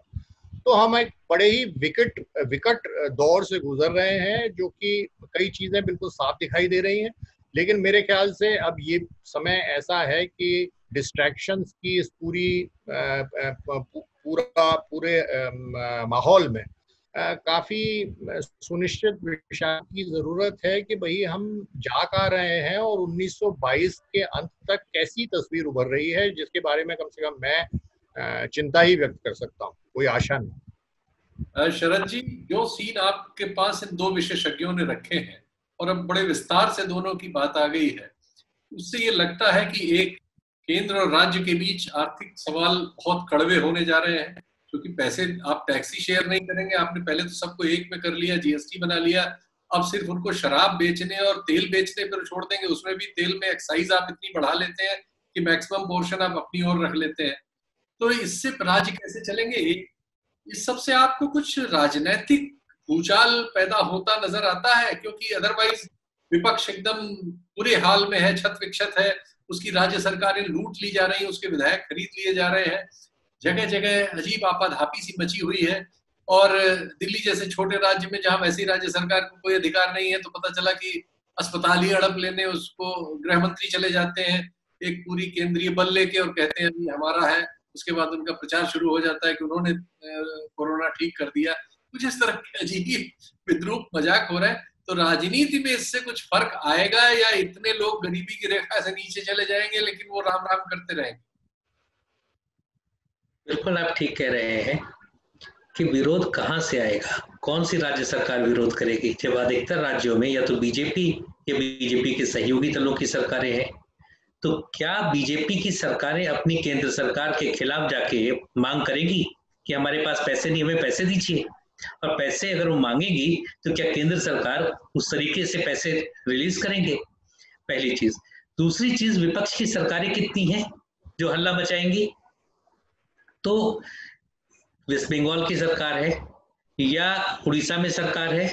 तो हम एक बड़े ही विकट दौर से गुजर रहे हैं, जो कि कई चीजें बिल्कुल साफ दिखाई दे रही हैं, लेकिन मेरे ख्याल से अब ये समय ऐसा है कि डिस्ट्रैक्शंस की इस पूरे माहौल में काफी सुनिश्चित विचार की जरूरत है कि भाई हम जा कहाँ रहे हैं और 1922 के अंत तक कैसी तस्वीर उभर रही है, जिसके बारे में कम से कम मैं चिंता ही व्यक्त कर सकता हूँ, कोई आशा नहीं। शरद जी, जो सीन आपके पास इन 2 विशेषज्ञों ने रखे हैं और अब बड़े विस्तार से दोनों की बात आ गई है, उससे ये लगता है कि एक केंद्र और राज्य के बीच आर्थिक सवाल बहुत कड़वे होने जा रहे हैं, क्योंकि पैसे आप टैक्सी शेयर नहीं करेंगे। आपने पहले तो सबको एक में कर लिया, जीएसटी बना लिया, अब सिर्फ उनको शराब बेचने और तेल बेचने पर छोड़ देंगे। उसमें भी तेल में एक्साइज आप इतनी बढ़ा लेते हैं कि मैक्सिमम पोर्शन आप अपनी ओर रख लेते हैं। तो इससे राज्य कैसे चलेंगे? इस सब से आपको कुछ राजनीतिक भूचाल पैदा होता नजर आता है? क्योंकि अदरवाइज विपक्ष एकदम बुरे हाल में है, छत विक्षत है, उसकी राज्य सरकारें लूट ली जा रही हैं, उसके विधायक खरीद लिए जा रहे हैं, जगह जगह अजीब आपाधापी सी मची हुई है। और दिल्ली जैसे छोटे राज्य में जहां वैसी राज्य सरकार को कोई अधिकार नहीं है, तो पता चला कि अस्पताल ही हड़प लेने उसको गृह मंत्री चले जाते हैं एक पूरी केंद्रीय बल लेके और कहते हैं अभी हमारा है। उसके बाद उनका प्रचार शुरू हो जाता है कि उन्होंने कोरोना ठीक कर दिया। कुछ इस तरह के अजीब विद्रूप मजाक हो रहे हैं। तो राजनीति में इससे कुछ फर्क आएगा या इतने लोग गरीबी की रेखा से नीचे चले जाएंगे लेकिन वो राम राम करते रहेंगे? बिल्कुल आप ठीक कह रहे हैं कि विरोध कहाँ से आएगा, कौन सी राज्य सरकार विरोध करेगी जब अधिकतर राज्यों में या तो बीजेपी या बीजेपी के सहयोगी दलों की सरकारें हैं। तो क्या बीजेपी की सरकारें अपनी केंद्र सरकार के खिलाफ जाके मांग करेंगी कि हमारे पास पैसे नहीं, हमें पैसे दीजिए? और पैसे अगर वो मांगेगी तो क्या केंद्र सरकार उस तरीके से पैसे रिलीज करेंगे? पहली चीज। दूसरी चीज, विपक्ष की सरकारें कितनी हैं जो हल्ला मचाएंगी? तो वेस्ट बंगाल की सरकार है या उड़ीसा में सरकार है,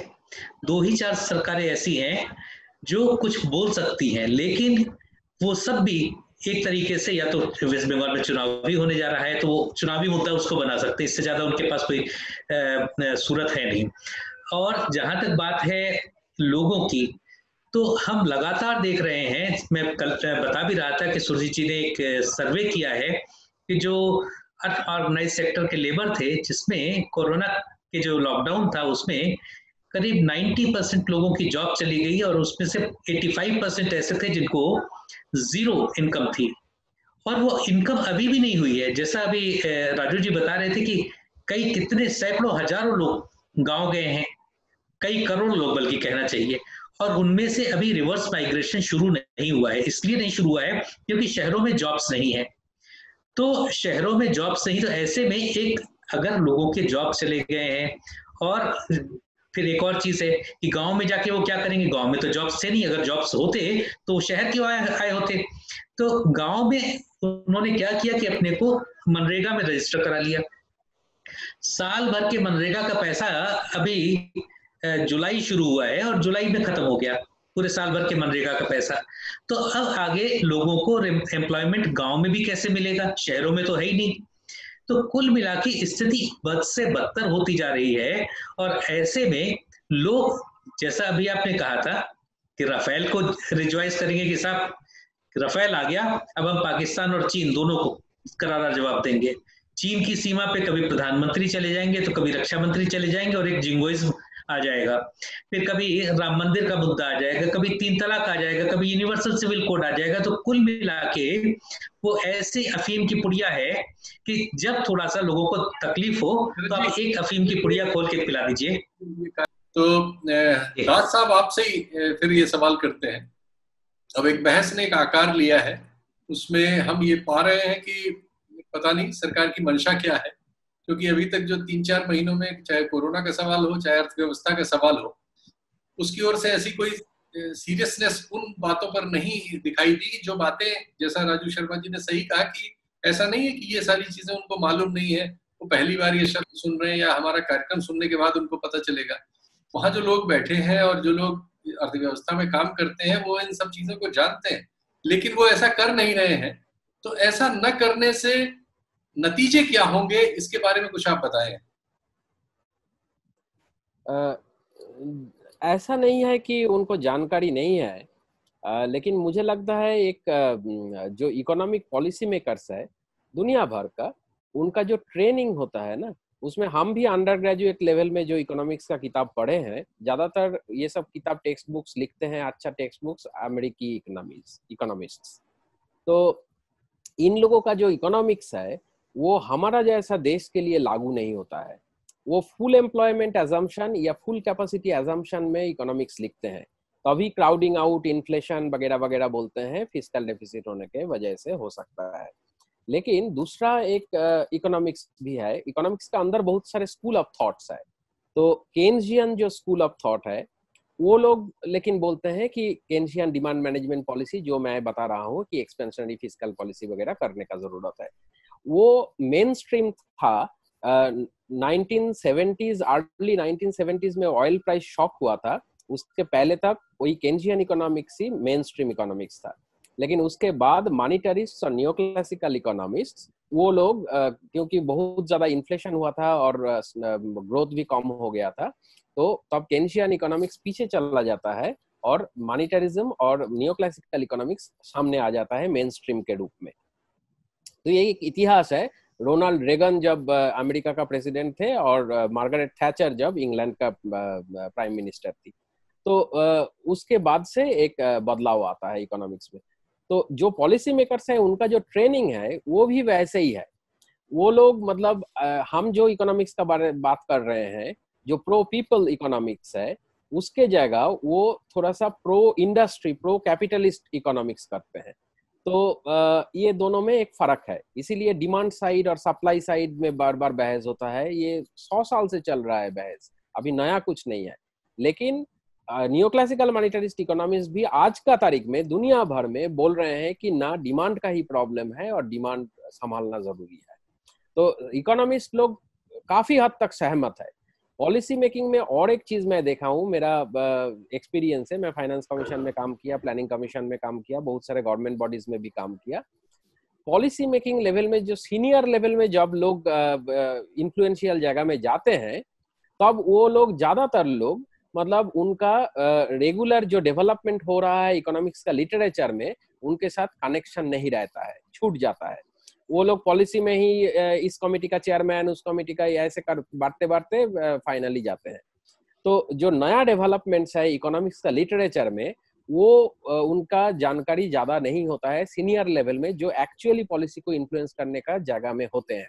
2 ही 4 सरकारें ऐसी हैं जो कुछ बोल सकती हैं, लेकिन वो सब भी एक तरीके से, या तो वेस्ट बंगाल में चुनाव भी होने जा रहा है तो वो चुनावी मुद्दा उसको बना सकते हैं, इससे ज्यादा उनके पास कोई सूरत है नहीं। और जहां तक बात है लोगों की, तो हम लगातार देख रहे हैं, मैं कल बता भी रहा था कि सुरजीत जी ने एक सर्वे किया है कि जो अनऑर्गेनाइज सेक्टर के लेबर थे, जिसमें कोरोना के जो लॉकडाउन था उसमें करीब 90% लोगों की जॉब चली गई और उसमें से 85% ऐसे थे जिनको जीरो इनकम थी। और वो इनकम अभी भी नहीं हुई है। जैसा अभी राजू जी बता रहे थे कि कई कितने सैकड़ों हजारों लोग गांव गए हैं, कई करोड़ लोग बल्कि कहना चाहिए, और उनमें से अभी रिवर्स माइग्रेशन शुरू नहीं हुआ है। इसलिए नहीं शुरू हुआ है क्योंकि शहरों में जॉब्स नहीं है। तो शहरों में जॉब्स नहीं, तो ऐसे में एक अगर लोगों के जॉब चले गए हैं, और फिर एक और चीज है कि गांव में जाके वो क्या करेंगे, गांव में तो जॉब्स थे नहीं, अगर जॉब्स होते तो शहर क्यों आए होते। तो गांव में उन्होंने क्या किया कि अपने को मनरेगा में रजिस्टर करा लिया। साल भर के मनरेगा का पैसा अभी जुलाई शुरू हुआ है और जुलाई में खत्म हो गया पूरे साल भर के मनरेगा का पैसा। तो अब आगे लोगों को एम्प्लॉयमेंट गांव में भी कैसे मिलेगा, शहरों में तो है ही नहीं। तो कुल मिला के स्थिति बद से बदतर होती जा रही है। और ऐसे में लोग, जैसा अभी आपने कहा था कि राफेल को रिजॉइस करेंगे कि साहब राफेल आ गया, अब हम पाकिस्तान और चीन दोनों को करारा जवाब देंगे। चीन की सीमा पे कभी प्रधानमंत्री चले जाएंगे तो कभी रक्षा मंत्री चले जाएंगे और एक जिंगोइज्म आ जाएगा। फिर कभी राम मंदिर का मुद्दा आ जाएगा, कभी 3 तलाक आ जाएगा, कभी यूनिवर्सल सिविल कोड आ जाएगा। तो कुल मिला के वो ऐसे अफीम की पुड़िया है कि जब थोड़ा सा लोगों को तकलीफ हो तो आप एक अफीम की पुड़िया खोल के पिला दीजिए। तो दास साहब आपसे ही फिर ये सवाल करते हैं। अब एक बहस ने एक आकार लिया है, उसमें हम ये पा रहे हैं कि पता नहीं सरकार की मंशा क्या है, क्योंकि अभी तक जो 3-4 महीनों में चाहे कोरोना का सवाल हो चाहे अर्थव्यवस्था का सवाल हो, उसकी ओर से ऐसी कोई सीरियसनेस उन बातों पर नहीं दिखाई दी जो बातें, जैसा राजू शर्मा जी ने सही कहा कि ऐसा नहीं है कि ये सारी चीजें उनको मालूम नहीं है, वो पहली बार ये शब्द सुन रहे हैं या हमारा कार्यक्रम सुनने के बाद उनको पता चलेगा। वहां जो लोग बैठे हैं और जो लोग अर्थव्यवस्था में काम करते हैं वो इन सब चीजों को जानते हैं, लेकिन वो ऐसा कर नहीं रहे हैं। तो ऐसा न करने से नतीजे क्या होंगे, इसके बारे में कुछ आप बताएं। ऐसा नहीं है कि उनको जानकारी नहीं है, लेकिन मुझे लगता है एक जो इकोनॉमिक पॉलिसी मेकर्स है दुनिया भर का, उनका जो ट्रेनिंग होता है ना, उसमें हम भी अंडर ग्रेजुएट लेवल में जो इकोनॉमिक्स का किताब पढ़े हैं, ज्यादातर ये सब किताब टेक्स्ट बुक्स लिखते हैं, अच्छा टेक्स्ट बुक्स अमेरिकी इकोनॉमिस्ट्स। तो इन लोगों का जो इकोनॉमिक्स है वो हमारा जैसा देश के लिए लागू नहीं होता है। वो फुल एम्प्लॉयमेंट एजम्पशन या फुल कैपेसिटी एजम्पशन में इकोनॉमिक्स लिखते हैं, तभी क्राउडिंग आउट, इन्फ्लेशन वगैरह वगैरह बोलते हैं, फिस्कल डेफिसिट होने के वजह से हो सकता है। लेकिन दूसरा एक इकोनॉमिक्स भी है, इकोनॉमिक्स का अंदर बहुत सारे स्कूल ऑफ थॉट्स है। तो केन्जियन जो स्कूल ऑफ थॉट है वो लोग लेकिन बोलते हैं कि केन्शियन डिमांड मैनेजमेंट पॉलिसी, जो मैं बता रहा हूँ कि एक्सपेंशनरी फिस्कल पॉलिसी वगैरह करने का जरूरत है, वो मेन स्ट्रीम था। 1970s, अर्ली 1970s में ऑयल प्राइस शॉक हुआ था, उसके पहले तक वही केन्शियन इकोनॉमिक्स ही मेन स्ट्रीम इकोनॉमिक्स था। लेकिन उसके बाद मॉनिटरिस्ट और न्यू क्लासिकल इकोनॉमिस्ट, वो लोग क्योंकि बहुत ज्यादा इन्फ्लेशन हुआ था और ग्रोथ भी कम हो गया था, तो तब केन्शियन इकोनॉमिक्स पीछे चला जाता है और मॉनिटरिज्म और नियो क्लासिकल इकोनॉमिक्स सामने आ जाता है मेन स्ट्रीम के रूप में। तो ये एक इतिहास है। रोनाल्ड रेगन जब अमेरिका का प्रेसिडेंट थे और मार्गरेट थैचर जब इंग्लैंड का प्राइम मिनिस्टर थी, तो उसके बाद से एक बदलाव आता है इकोनॉमिक्स में। तो जो पॉलिसी मेकर्स हैं उनका जो ट्रेनिंग है वो भी वैसे ही है। वो लोग मतलब हम जो इकोनॉमिक्स का बात कर रहे हैं, जो प्रो पीपल इकोनॉमिक्स है, उसके जगह वो थोड़ा सा pro industry, pro capitalist economics करते हैं। तो ये दोनों में एक फर्क है। इसीलिए डिमांड साइड और सप्लाई साइड में बार बार बहस होता है। ये 100 साल से चल रहा है बहस, अभी नया कुछ नहीं है। लेकिन नियो क्लासिकल मॉनिटरिस्ट इकोनॉमिस्ट भी आज का तारीख में दुनिया भर में बोल रहे हैं कि ना डिमांड का ही प्रॉब्लम है और डिमांड संभालना जरूरी है। तो इकोनॉमिस्ट लोग काफी हद तक सहमत है। पॉलिसी मेकिंग में और एक चीज मैं देखा हूँ, मेरा एक्सपीरियंस है, मैं फाइनेंस कमीशन में काम किया, प्लानिंग कमीशन में काम किया, बहुत सारे गवर्नमेंट बॉडीज में भी काम किया। पॉलिसी मेकिंग लेवल में जो सीनियर लेवल में जब लोग इन्फ्लुएंशियल जगह में जाते हैं, तब वो लोग ज्यादातर लोग मतलब उनका रेगुलर जो डेवलपमेंट हो रहा है इकोनॉमिक्स का लिटरेचर में, उनके साथ कनेक्शन नहीं रहता है, छूट जाता है। वो लोग पॉलिसी में ही इस कमेटी का चेयरमैन, उस कमेटी का, ऐसे कर बढ़ते बढ़ते फाइनली जाते हैं। तो जो नया डेवलपमेंट्स है इकोनॉमिक्स का लिटरेचर में, वो उनका जानकारी ज्यादा नहीं होता है सीनियर लेवल में, जो एक्चुअली पॉलिसी को इन्फ्लुएंस करने का जगह में होते हैं।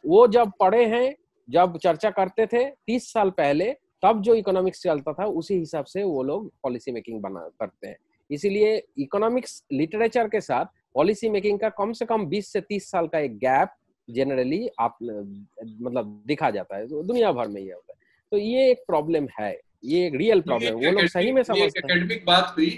वो जब पढ़े हैं, जब चर्चा करते थे 30 साल पहले, तब जो इकोनॉमिक्स चलता था उसी हिसाब से वो लोग पॉलिसी मेकिंग करते हैं। इसीलिए इकोनॉमिक्स लिटरेचर के साथ पॉलिसी मेकिंग का कम से कम 20 से 30 साल का एक गैप जनरली आप मतलब दिखा जाता है। तो दुनिया भर में ये होता है। तो ये एक प्रॉब्लम है, ये एक रियल प्रॉब्लम, वो लोग सही में समझते हैं। एकेडमिक बात हुई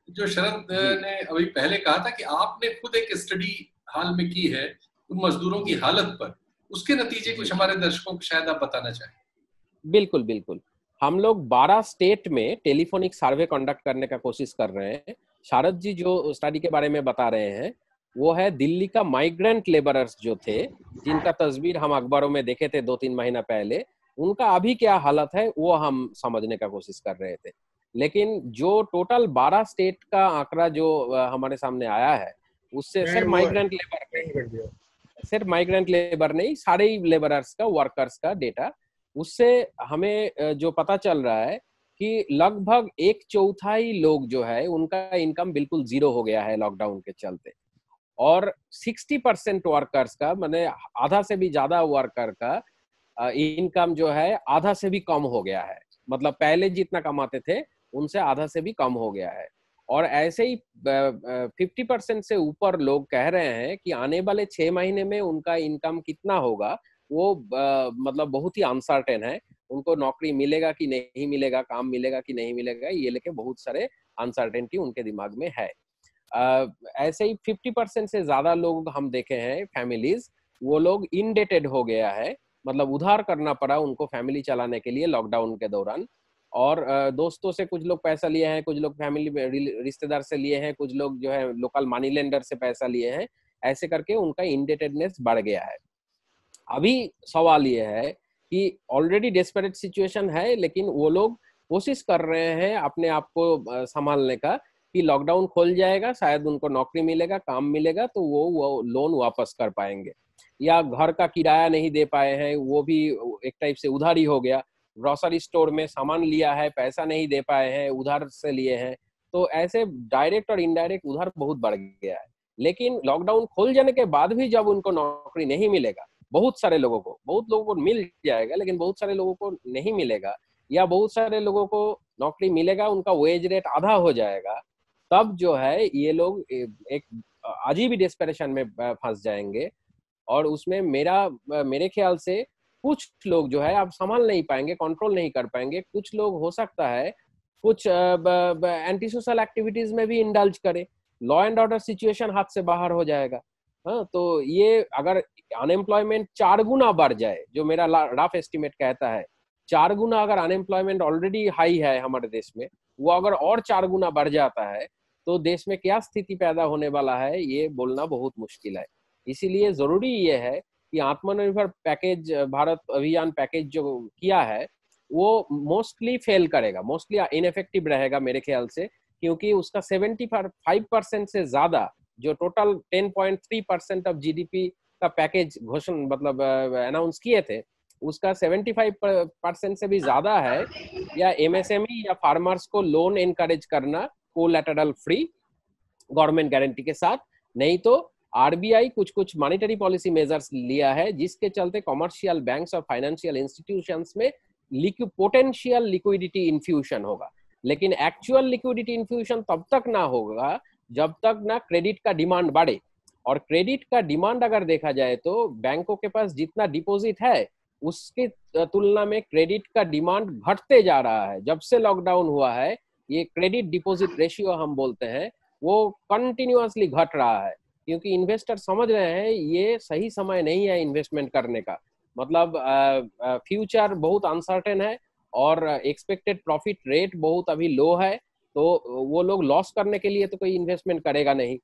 जो शरद ने अभी पहले कहा था कि आपने खुद एक स्टडी हाल में की है उन मजदूरों की हालत पर, उसके नतीजे कुछ हमारे दर्शकों को शायद आप बताना चाहें। बिल्कुल बिल्कुल। हम लोग 12 स्टेट में टेलीफोनिक सर्वे कंडक्ट करने का कोशिश कर रहे हैं। शारद जी जो स्टडी के बारे में बता रहे हैं वो है दिल्ली का माइग्रेंट लेबरर्स जो थे, जिनका तस्वीर हम अखबारों में देखे थे 2-3 महीना पहले, उनका अभी क्या हालत है वो हम समझने का कोशिश कर रहे थे। लेकिन जो टोटल 12 स्टेट का आंकड़ा जो हमारे सामने आया है, उससे सिर्फ माइग्रेंट लेबर नहीं, सारे ही लेबरर्स का, वर्कर्स का डेटा, उससे हमें जो पता चल रहा है कि लगभग 1/4 लोग जो है उनका इनकम बिल्कुल जीरो हो गया है लॉकडाउन के चलते। और 60% वर्कर्स का, माने आधा से भी ज्यादा वर्कर का इनकम जो है आधा से भी कम हो गया है। मतलब पहले जितना कमाते थे उनसे आधा से भी कम हो गया है। और ऐसे ही 50% से ऊपर लोग कह रहे हैं कि आने वाले 6 महीने में उनका इनकम कितना होगा वो मतलब बहुत ही अनसर्टेन है। उनको नौकरी मिलेगा कि नहीं मिलेगा, काम मिलेगा कि नहीं मिलेगा, ये लेके बहुत सारे अनसर्टेनिटी उनके दिमाग में है। ऐसे ही 50% से ज्यादा लोग हम देखे हैं फैमिलीज, वो लोग इनडेटेड हो गया है, मतलब उधार करना पड़ा उनको फैमिली चलाने के लिए लॉकडाउन के दौरान। और दोस्तों से कुछ लोग पैसा लिए हैं, कुछ लोग फैमिली रिश्तेदार से लिए हैं, कुछ लोग जो है लोकल मनी लेंडर से पैसा लिए हैं। ऐसे करके उनका इनडेटेडनेस बढ़ गया है। अभी सवाल ये है कि ऑलरेडी डेस्परेट सिचुएशन है, लेकिन वो लोग कोशिश कर रहे हैं अपने आप को संभालने का कि लॉकडाउन खोल जाएगा, शायद उनको नौकरी मिलेगा, काम मिलेगा, तो वो लोन वापस कर पाएंगे। या घर का किराया नहीं दे पाए हैं, वो भी एक टाइप से उधारी हो गया। ग्रोसरी स्टोर में सामान लिया है, पैसा नहीं दे पाए हैं, उधार से लिए हैं। तो ऐसे डायरेक्ट और इनडायरेक्ट उधार बहुत बढ़ गया है। लेकिन लॉकडाउन खोल जाने के बाद भी जब उनको नौकरी नहीं मिलेगा, बहुत लोगों को मिल जाएगा, लेकिन बहुत सारे लोगों को नहीं मिलेगा, या बहुत सारे लोगों को नौकरी मिलेगा, उनका वेज रेट आधा हो जाएगा, तब जो है ये लोग एक अजीब ही डेस्परेशन में फंस जाएंगे। और उसमें मेरे ख्याल से कुछ लोग जो है आप संभाल नहीं पाएंगे, कंट्रोल नहीं कर पाएंगे। कुछ लोग हो सकता है कुछ एंटी सोशल एक्टिविटीज में भी इंडल्ज करे, लॉ एंड ऑर्डर सिचुएशन हाथ से बाहर हो जाएगा। हाँ, तो ये अगर अनएम्प्लॉयमेंट 4 गुना बढ़ जाए, जो मेरा रफ एस्टिमेट कहता है 4 गुना, अगर अनएम्प्लॉयमेंट ऑलरेडी हाई है हमारे देश में, वो अगर और 4 गुना बढ़ जाता है तो देश में क्या स्थिति पैदा होने वाला है ये बोलना बहुत मुश्किल है। इसीलिए जरूरी ये है कि आत्मनिर्भर पैकेज, भारत अभियान पैकेज जो किया है वो मोस्टली फेल करेगा, मोस्टली इनइफेक्टिव रहेगा मेरे ख्याल से, क्योंकि उसका 75% से ज्यादा जो टोटल 10.3% ऑफ जीडीपी का पैकेज घोषणा मतलब अनाउंस किए थे, उसका 75% से भी ज्यादा है या एमएसएमई या फार्मर्स को लोन एनकरेज करना कोलैटरल फ्री गवर्नमेंट गारंटी के साथ। नहीं तो आरबीआई कुछ मॉनेटरी पॉलिसी मेजर्स लिया है जिसके चलते कमर्शियल बैंक्स और फाइनेंशियल इंस्टीट्यूशंस में पोटेंशियल लिक्विडिटी इन्फ्यूशन होगा, लेकिन एक्चुअल लिक्विडिटी इन्फ्यूशन तब तक ना होगा जब तक ना क्रेडिट का डिमांड बढ़े। और क्रेडिट का डिमांड अगर देखा जाए तो बैंकों के पास जितना डिपॉजिट है उसकी तुलना में क्रेडिट का डिमांड घटते जा रहा है। जब से लॉकडाउन हुआ है ये क्रेडिट डिपॉजिट रेशियो हम बोलते हैं वो कंटिन्यूअसली घट रहा है, क्योंकि इन्वेस्टर समझ रहे हैं ये सही समय नहीं है इन्वेस्टमेंट करने का, मतलब फ्यूचर बहुत अनसर्टेन है और एक्सपेक्टेड प्रॉफिट रेट बहुत अभी लो है, तो वो लोग लॉस करने के लिए तो कोई इन्वेस्टमेंट करेगा नहीं,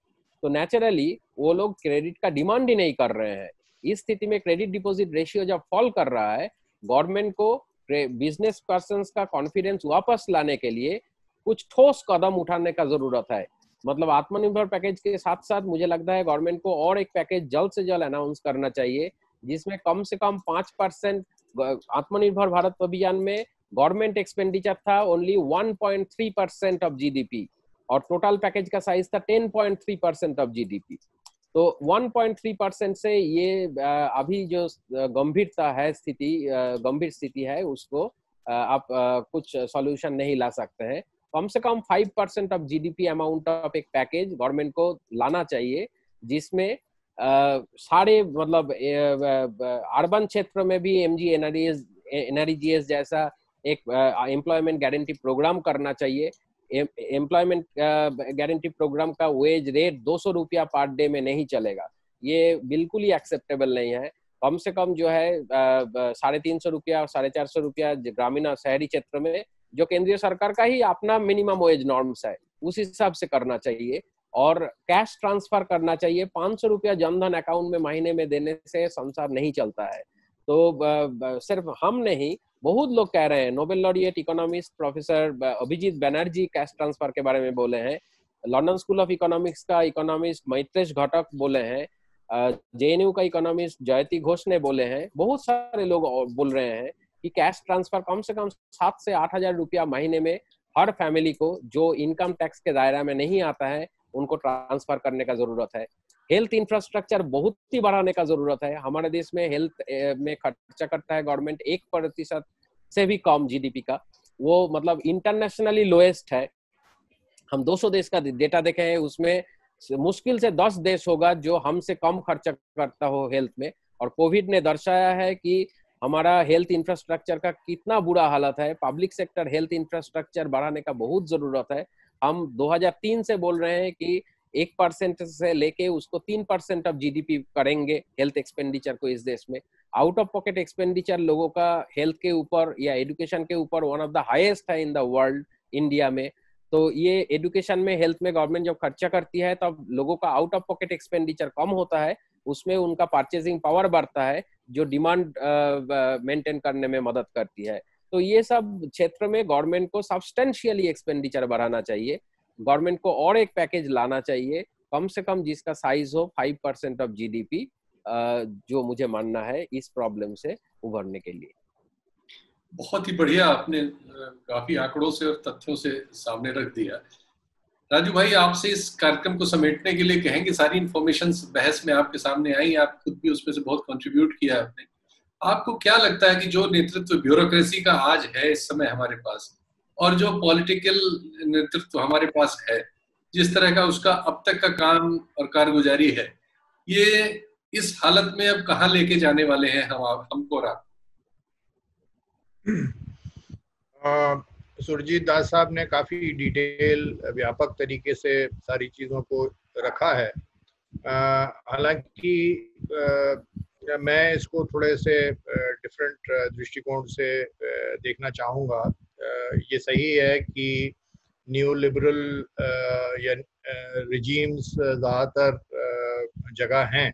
तो नेचुरली वो लोग क्रेडिट का डिमांड ही नहीं कर रहे हैं। इस स्थिति में क्रेडिट डिपॉजिट रेशियो जब फॉल कर रहा है, गवर्नमेंट को बिजनेस पर्संस का कॉन्फिडेंस वापस लाने के लिए कुछ ठोस कदम उठाने का जरूरत है। मतलब आत्मनिर्भर पैकेज के साथ साथ मुझे लगता है गवर्नमेंट को और एक पैकेज जल्द से जल्द अनाउंस करना चाहिए जिसमें कम से कम 5%, आत्मनिर्भर भारत अभियान में गवर्नमेंट एक्सपेंडिचर था ओनली 1.3% ऑफ जीडीपी और टोटल पैकेज का साइज था 10.3% ऑफ जीडीपी। तो 1.3% से ये अभी जो गंभीरता है स्थिति, गंभीर स्थिति है उसको आप कुछ सॉल्यूशन नहीं ला सकते हैं। कम से कम 5% ऑफ जीडीपी अमाउंट ऑफ एक पैकेज गवर्नमेंट को लाना चाहिए जिसमें सारे मतलब अर्बन क्षेत्र में भी एमजी एनआरजीएस जैसा एक एम्प्लॉयमेंट गारंटी प्रोग्राम करना चाहिए। एम्प्लॉयमेंट गारंटी प्रोग्राम का वेज रेट 200 रुपया पर डे में नहीं चलेगा, ये बिल्कुल ही एक्सेप्टेबल नहीं है। कम से कम जो है 350 रुपया और 450 रुपया ग्रामीण और शहरी क्षेत्र में जो केंद्रीय सरकार का ही अपना मिनिमम वेज नॉर्म्स है उस हिसाब से करना चाहिए और कैश ट्रांसफर करना चाहिए। 500 रुपया जनधन अकाउंट में महीने में देने से संसार नहीं चलता है। तो सिर्फ हम नहीं, बहुत लोग कह रहे हैं, Nobel laureate economist professor Abhijit Banerjee cash transfer के बारे में बोले हैं, लंदन स्कूल ऑफ इकोनॉमिक्स का इकोनॉमिस्ट मैत्रेश घटक बोले हैं, जेएनयू का इकोनॉमिस्ट जयती घोष ने बोले हैं, बहुत सारे लोग बोल रहे हैं कि कैश ट्रांसफर कम से कम 7 से 8 हजार रुपया महीने में हर फैमिली को जो इनकम टैक्स के दायरा में नहीं आता है उनको ट्रांसफर करने का जरूरत है। हेल्थ इंफ्रास्ट्रक्चर बहुत ही बढ़ाने का जरूरत है। हमारे देश में हेल्थ में खर्चा करता है गवर्नमेंट 1% से भी कम जीडीपी का, वो मतलब इंटरनेशनली लोएस्ट है। हम 200 देश का डेटा देखे हैं, उसमें मुश्किल से 10 देश होगा जो हमसे कम खर्चा करता हो हेल्थ में। और कोविड ने दर्शाया है कि हमारा हेल्थ इंफ्रास्ट्रक्चर का कितना बुरा हालत है। पब्लिक सेक्टर हेल्थ इंफ्रास्ट्रक्चर बढ़ाने का बहुत जरूरत है। हम 2003 से बोल रहे हैं कि 1% से लेके उसको 3% ऑफ जीडीपी करेंगे हेल्थ एक्सपेंडिचर को इस देश में। आउट ऑफ पॉकेट एक्सपेंडिचर लोगों का हेल्थ के ऊपर या एजुकेशन के ऊपर वन ऑफ द हाईएस्ट है इन द वर्ल्ड, इंडिया में। तो ये एजुकेशन में, हेल्थ में गवर्नमेंट जब खर्चा करती है तब लोगों का आउट ऑफ पॉकेट एक्सपेंडिचर कम होता है, उसमें उनका परचेजिंग पावर बढ़ता है जो डिमांड मेंटेन करने में मदद करती है। तो ये सब क्षेत्र में गवर्नमेंट को सब्सटेंशियली एक्सपेंडिचर बढ़ाना चाहिए। गवर्नमेंट को और एक पैकेज लाना चाहिए कम से कम जिसका साइज हो 5% ऑफ जीडीपी, जो मुझे मानना है इस प्रॉब्लम से उभरने के लिए। बहुत ही बढ़िया, आपने काफी आंकड़ों से और तथ्यों से सामने रख दिया। राजू भाई, आपसे इस कार्यक्रम को समेटने के लिए कहेंगे, सारी इंफॉर्मेशन बहस में आपके सामने आई, आप खुद भी उसमें से बहुत कंट्रीब्यूट किया है आपने। आपको क्या लगता है कि जो नेतृत्व ब्यूरोक्रेसी का आज है इस समय हमारे पास, और जो पॉलिटिकल नेतृत्व हमारे पास है, जिस तरह का उसका अब तक का काम और कारगुजारी है, ये इस हालत में अब कहाँ लेके जाने वाले हैं हमको और आप? सुरजीत दास साहब ने काफ़ी डिटेल व्यापक तरीके से सारी चीज़ों को रखा है। हालांकि मैं इसको थोड़े से डिफरेंट दृष्टिकोण से देखना चाहूँगा। ये सही है कि न्यू लिबरल या रिजीम्स ज़्यादातर जगह हैं,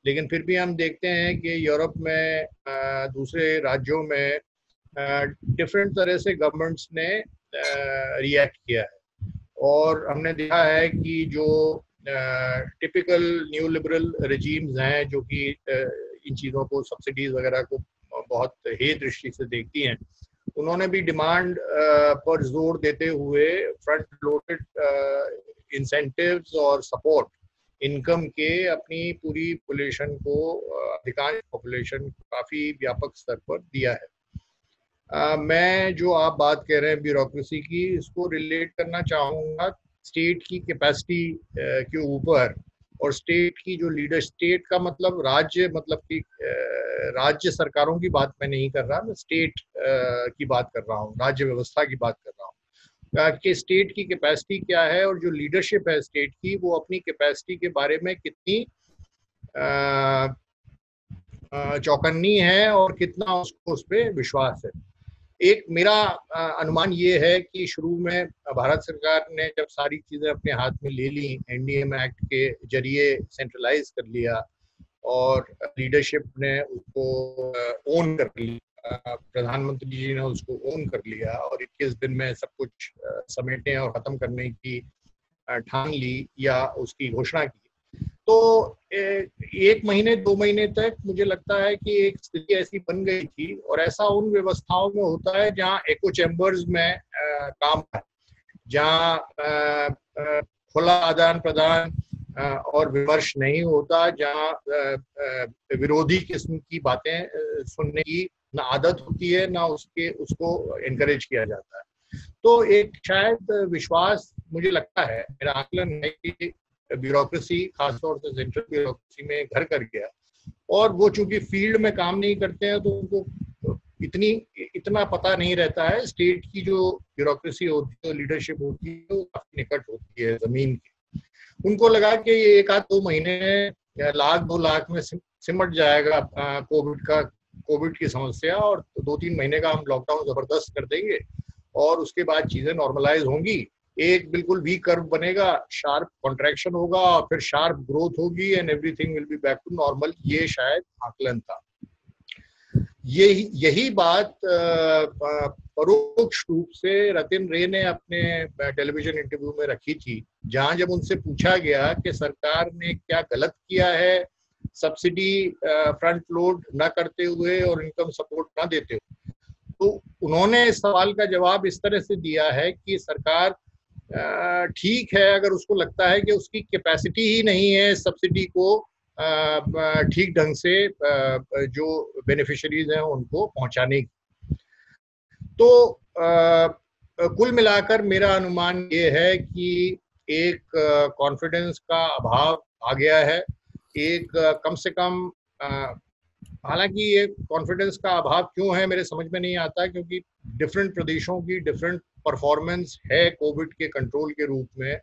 लेकिन फिर भी हम देखते हैं कि यूरोप में दूसरे राज्यों में डिफरेंट तरह से गवर्नमेंट्स ने रिएक्ट किया है, और हमने देखा है कि जो टिपिकल न्यू लिबरल रिजीम्स हैं जो कि इन चीज़ों को, सब्सिडीज वगैरह को बहुत हे दृष्टि से देखती हैं, उन्होंने भी डिमांड पर जोर देते हुए फ्रंट लोडेड इंसेंटिव्स और सपोर्ट इनकम के अपनी पूरी पॉपुलेशन को, अधिकांश पॉपुलेशन को काफ़ी व्यापक स्तर पर दिया है। मैं जो आप बात कह रहे हैं ब्यूरोक्रेसी की, इसको रिलेट करना चाहूँगा स्टेट की कैपेसिटी के ऊपर, और स्टेट की जो लीडर, स्टेट का मतलब राज्य, मतलब कि राज्य सरकारों की बात मैं नहीं कर रहा, मैं स्टेट की बात कर रहा हूँ, राज्य व्यवस्था की बात कर रहा हूँ कि स्टेट की कैपेसिटी क्या है, और जो लीडरशिप है स्टेट की, वो अपनी कैपेसिटी के बारे में कितनी चौकन्नी है और कितना उसको उस पर विश्वास है। एक मेरा अनुमान ये है कि शुरू में भारत सरकार ने जब सारी चीज़ें अपने हाथ में ले ली, एनडीएम एक्ट के जरिए सेंट्रलाइज कर लिया और लीडरशिप ने उसको ओन कर लिया, प्रधानमंत्री जी ने उसको ओन कर लिया और 21 दिन में सब कुछ समेटने और ख़त्म करने की ठान ली या उसकी घोषणा की, तो 1 महीने 2 महीने तक मुझे लगता है कि एक स्थिति ऐसी बन गई थी, और ऐसा उन व्यवस्थाओं में होता है जहाँ एको चैम्बर्स में काम है, जहाँ खुला आदान प्रदान और विमर्श नहीं होता, जहाँ विरोधी किस्म की बातें सुनने की ना आदत होती है, ना उसको एनकरेज किया जाता है। तो एक शायद विश्वास मुझे लगता है, मेरा आकलन है कि ब्यूरोक्रेसी खासतौर से सेंट्रल ब्यूरोक्रेसी में घर कर गया, और वो चूंकि फील्ड में काम नहीं करते हैं तो उनको इतना पता नहीं रहता है। स्टेट की जो ब्यूरोक्रेसी होती है, लीडरशिप होती है, वो काफी निकट होती है जमीन की। उनको लगा कि ये 1-2 महीने या 1-2 लाख में सिमट जाएगा कोविड की समस्या, और 2-3 महीने का हम लॉकडाउन जबरदस्त कर देंगे और उसके बाद चीजें नॉर्मलाइज होंगी, एक बिल्कुल वी कर्व बनेगा, शार्प कॉन्ट्रैक्शन होगा और फिर शार्प ग्रोथ होगी and everything will be back to normal. ये शायद आकलन था। यही बात परोक्ष रूप से रतिन रे ने अपने टेलीविजन इंटरव्यू में रखी थी, जहां जब उनसे पूछा गया कि सरकार ने क्या गलत किया है सब्सिडी फ्रंट लोड न करते हुए और इनकम सपोर्ट न देते हुए, तो उन्होंने इस सवाल का जवाब इस तरह से दिया है कि सरकार ठीक है अगर उसको लगता है कि उसकी कैपेसिटी ही नहीं है सब्सिडी को ठीक ढंग से जो बेनिफिशियरीज हैं उनको पहुंचाने की। तो कुल मिलाकर मेरा अनुमान ये है कि एक कॉन्फिडेंस का अभाव आ गया है, एक कम से कम, हालांकि ये कॉन्फिडेंस का अभाव क्यों है मेरे समझ में नहीं आता, क्योंकि डिफरेंट प्रदेशों की डिफरेंट परफॉर्मेंस है कोविड के कंट्रोल के रूप में।